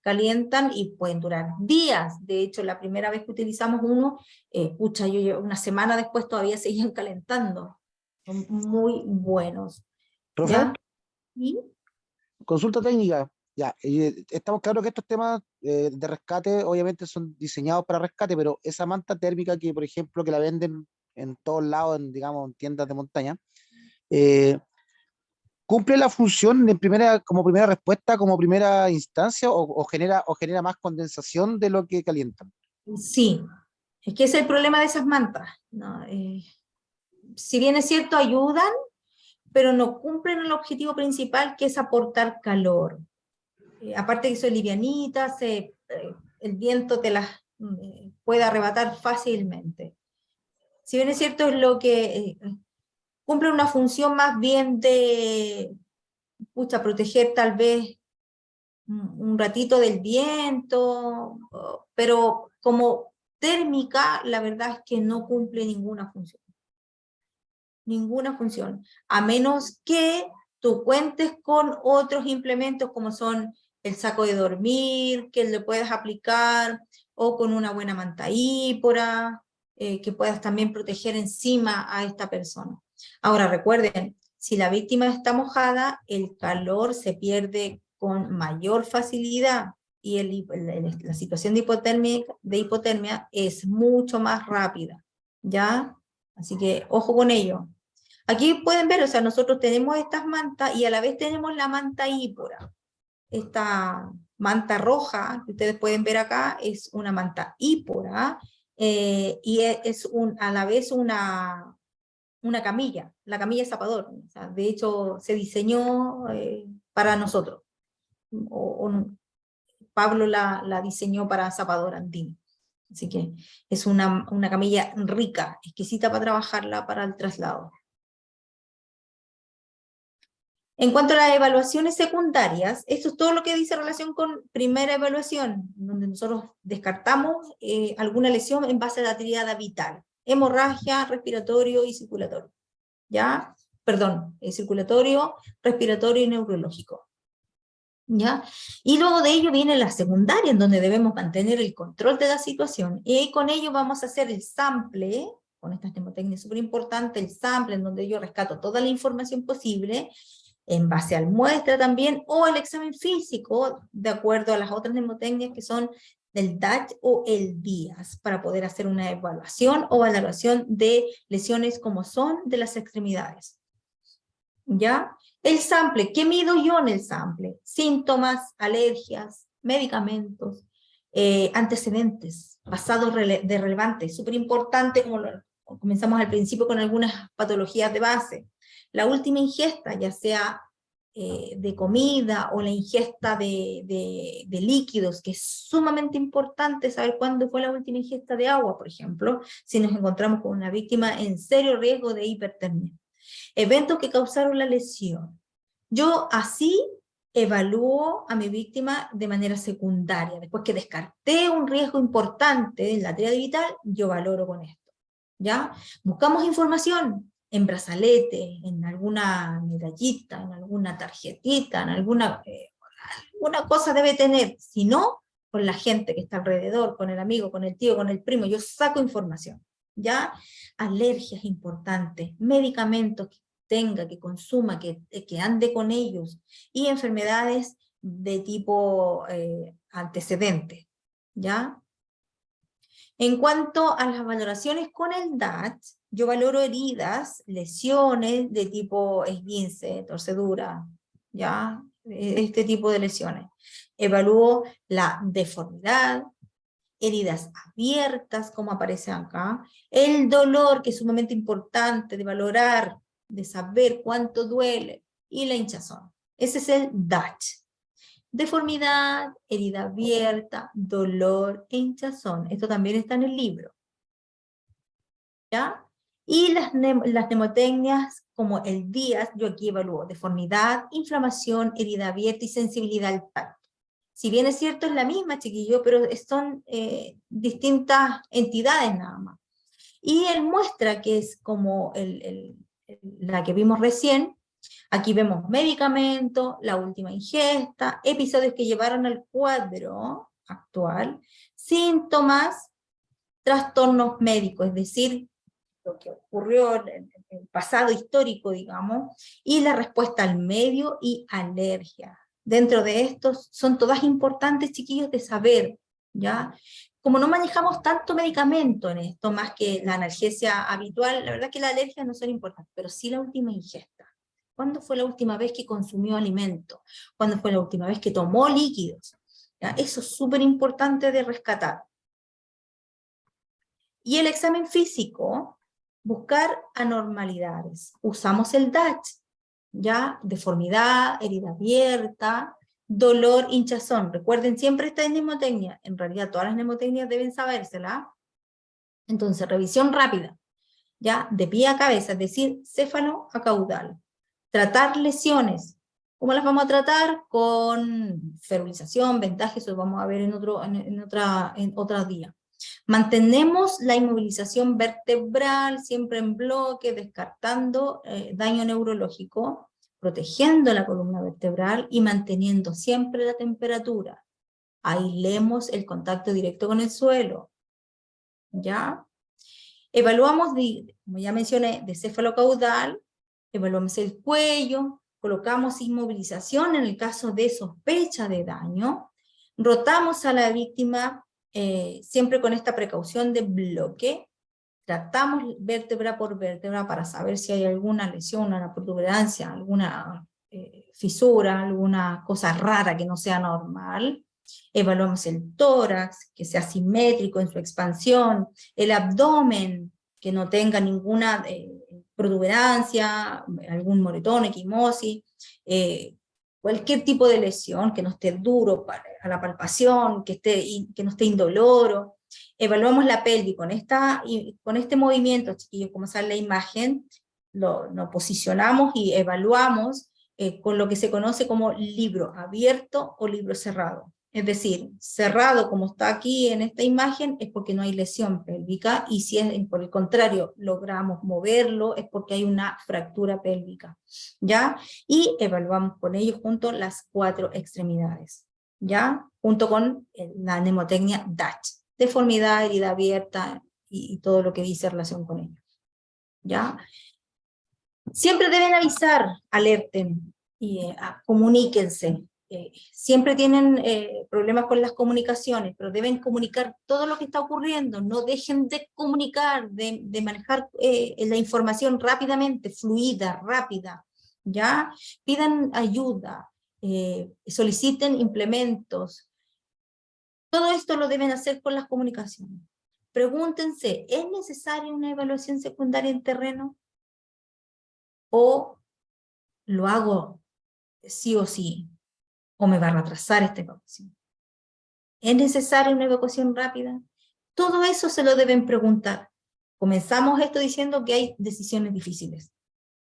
calientan y pueden durar días. De hecho, la primera vez que utilizamos uno, una semana después todavía seguían calentando. Son muy buenos. Profe, ¿Ya? ¿Y? consulta técnica. Ya, estamos claros que estos temas de rescate obviamente son diseñados para rescate, pero esa manta térmica que, por ejemplo, que la venden en todos lados, digamos, en tiendas de montaña, ¿cumple la función como primera respuesta, como primera instancia, o genera más condensación de lo que calientan? Sí, es que ese es el problema de esas mantas, ¿no? Si bien es cierto, ayudan, pero no cumplen el objetivo principal, que es aportar calor. Aparte que son livianitas, el viento te las puede arrebatar fácilmente. Si bien es cierto, es lo que cumple una función más bien de proteger tal vez un ratito del viento, pero como térmica, la verdad es que no cumple ninguna función. Ninguna función, a menos que tú cuentes con otros implementos como son el saco de dormir, que le puedas aplicar, o con una buena manta ípora, que puedas también proteger encima a esta persona. Ahora recuerden, si la víctima está mojada, el calor se pierde con mayor facilidad, y la situación de hipotermia es mucho más rápida, ¿ya? Así que ojo con ello. Aquí pueden ver, o sea, nosotros tenemos estas mantas y a la vez tenemos la manta ípora. Esta manta roja que ustedes pueden ver acá es una manta ípora, y es a la vez una camilla, la camilla zapador. O sea, de hecho, se diseñó para nosotros. Pablo la diseñó para zapador andino. Así que es una camilla rica, exquisita para trabajarla para el traslado. En cuanto a las evaluaciones secundarias, esto es todo lo que dice relación con primera evaluación, donde nosotros descartamos alguna lesión en base a la tríada vital: hemorragia, respiratorio y circulatorio. ¿Ya? Perdón, circulatorio, respiratorio y neurológico. ¿Ya? Y luego de ello viene la secundaria, en donde debemos mantener el control de la situación, y con ello vamos a hacer el sample, con esta mnemotecnia súper importante, el sample en donde yo rescato toda la información posible, en base al muestra también, o el examen físico, de acuerdo a las otras mnemotecnias que son del DASH o el DIAS, para poder hacer una evaluación o valoración de lesiones como son de las extremidades. ¿Ya? El sample, ¿qué mido yo en el sample? Síntomas, alergias, medicamentos, antecedentes, pasados de relevantes, súper importante, como comenzamos al principio con algunas patologías de base. La última ingesta, ya sea de comida o la ingesta de líquidos, que es sumamente importante saber cuándo fue la última ingesta de agua, por ejemplo, si nos encontramos con una víctima en serio riesgo de hipertermia. Eventos que causaron la lesión. Yo así evalúo a mi víctima de manera secundaria. Después que descarté un riesgo importante en la tríada vital, yo valoro con esto. ¿Ya? Buscamos información en brazalete, en alguna medallita, en alguna tarjetita, en alguna cosa debe tener. Si no, con la gente que está alrededor, con el amigo, con el tío, con el primo, yo saco información. ¿Ya? Alergias importantes, medicamentos que tenga, que consuma, que ande con ellos, y enfermedades de tipo antecedente. ¿Ya? En cuanto a las valoraciones con el DAT, yo valoro heridas, lesiones de tipo esguince, torcedura, ¿ya? Este tipo de lesiones. Evalúo la deformidad, heridas abiertas, como aparece acá, el dolor, que es sumamente importante de valorar, de saber cuánto duele, y la hinchazón. Ese es el DAT. Deformidad, herida abierta, dolor e hinchazón. Esto también está en el libro. ¿Ya? Y las mnemotecnias como el DIAS, yo aquí evalúo deformidad, inflamación, herida abierta y sensibilidad al tacto. Si bien es cierto, es la misma, chiquillo, pero son distintas entidades nada más. Y el muestra, que es como la que vimos recién, aquí vemos medicamento, la última ingesta, episodios que llevaron al cuadro actual, síntomas, trastornos médicos, es decir, lo que ocurrió en el pasado histórico, digamos, y la respuesta al medio y alergia. Dentro de estos son todas importantes, chiquillos, de saber, ¿ya? Como no manejamos tanto medicamento en esto, más que la analgesia habitual, la verdad que las alergias no son importantes, pero sí la última ingesta. ¿Cuándo fue la última vez que consumió alimento? ¿Cuándo fue la última vez que tomó líquidos? ¿Ya? Eso es súper importante de rescatar. Y el examen físico, buscar anormalidades. Usamos el DASH. ya, deformidad, herida abierta, dolor, hinchazón. Recuerden siempre esta mnemotecnia, en realidad todas las mnemotecnias deben sabérsela. Entonces, revisión rápida, ya, de pie a cabeza, es decir, céfalo a caudal. Tratar lesiones. ¿Cómo las vamos a tratar? Con ferulización, vendaje, eso lo vamos a ver en otro día. Mantenemos la inmovilización vertebral, siempre en bloque, descartando daño neurológico, protegiendo la columna vertebral y manteniendo siempre la temperatura. Aislemos el contacto directo con el suelo. ¿Ya? Evaluamos, como ya mencioné, de céfalo-caudal, evaluamos el cuello, colocamos inmovilización en el caso de sospecha de daño, rotamos a la víctima siempre con esta precaución de bloque, tratamos vértebra por vértebra para saber si hay alguna lesión, una protuberancia, alguna fisura, alguna cosa rara que no sea normal. Evaluamos el tórax, que sea simétrico en su expansión, el abdomen, que no tenga ninguna protuberancia, algún moretón, equimosis, cualquier tipo de lesión, que no esté duro a la palpación, que no esté indoloro. Evaluamos la pelvis con este movimiento, chiquillos, como sale la imagen, nos posicionamos y evaluamos con lo que se conoce como libro abierto o libro cerrado. Es decir, cerrado como está aquí en esta imagen es porque no hay lesión pélvica, y si por el contrario logramos moverlo es porque hay una fractura pélvica, ¿ya? Y evaluamos con ellos junto las 4 extremidades, ¿ya? Junto con la mnemotecnia DASH, deformidad, herida abierta y todo lo que dice relación con ello, ¿ya? Siempre deben avisar, alerten, y comuníquense. Siempre tienen problemas con las comunicaciones, pero deben comunicar todo lo que está ocurriendo, no dejen de comunicar, de manejar la información rápidamente, fluida, rápida, ¿ya? Pidan ayuda, soliciten implementos. Todo esto lo deben hacer con las comunicaciones. Pregúntense, ¿es necesaria una evaluación secundaria en terreno? ¿O lo hago sí o sí? ¿O me va a retrasar esta evacuación? ¿Es necesaria una evacuación rápida? Todo eso se lo deben preguntar. Comenzamos esto diciendo que hay decisiones difíciles.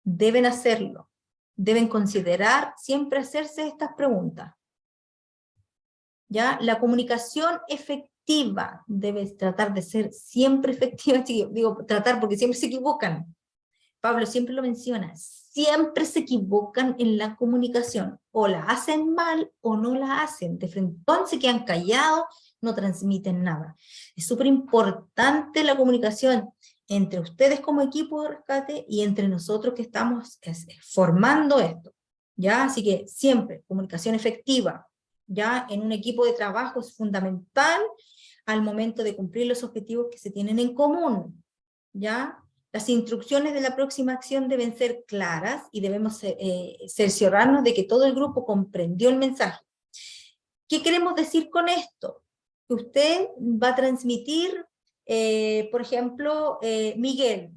Deben hacerlo. Deben considerar siempre hacerse estas preguntas. ¿Ya? La comunicación efectiva debe tratar de ser siempre efectiva. Digo tratar porque siempre se equivocan. Pablo siempre lo menciona, siempre se equivocan en la comunicación, o la hacen mal o no la hacen, de frente se quedan callados, no transmiten nada. Es súper importante la comunicación entre ustedes como equipo de rescate y entre nosotros que estamos formando esto, ¿ya? Así que siempre, comunicación efectiva, ¿ya? En un equipo de trabajo es fundamental al momento de cumplir los objetivos que se tienen en común, ¿ya? Las instrucciones de la próxima acción deben ser claras y debemos cerciorarnos de que todo el grupo comprendió el mensaje. ¿Qué queremos decir con esto? Que usted va a transmitir, por ejemplo, Miguel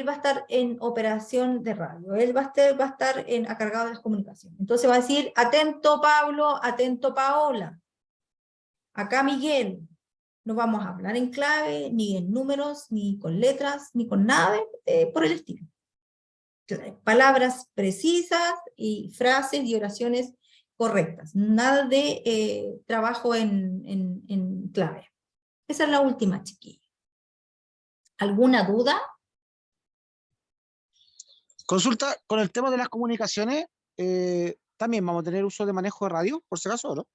va a estar en operación de radio, él va a estar a cargado de las comunicaciones. Entonces va a decir, atento Pablo, atento Paola. Acá Miguel. No vamos a hablar en clave, ni en números, ni con letras, ni con nada por el estilo. Palabras precisas y frases y oraciones correctas. Nada de trabajo en clave. Esa es la última, chiquilla. ¿Alguna duda? Consulta, con el tema de las comunicaciones, también vamos a tener uso de manejo de radio, por si acaso, ¿o no?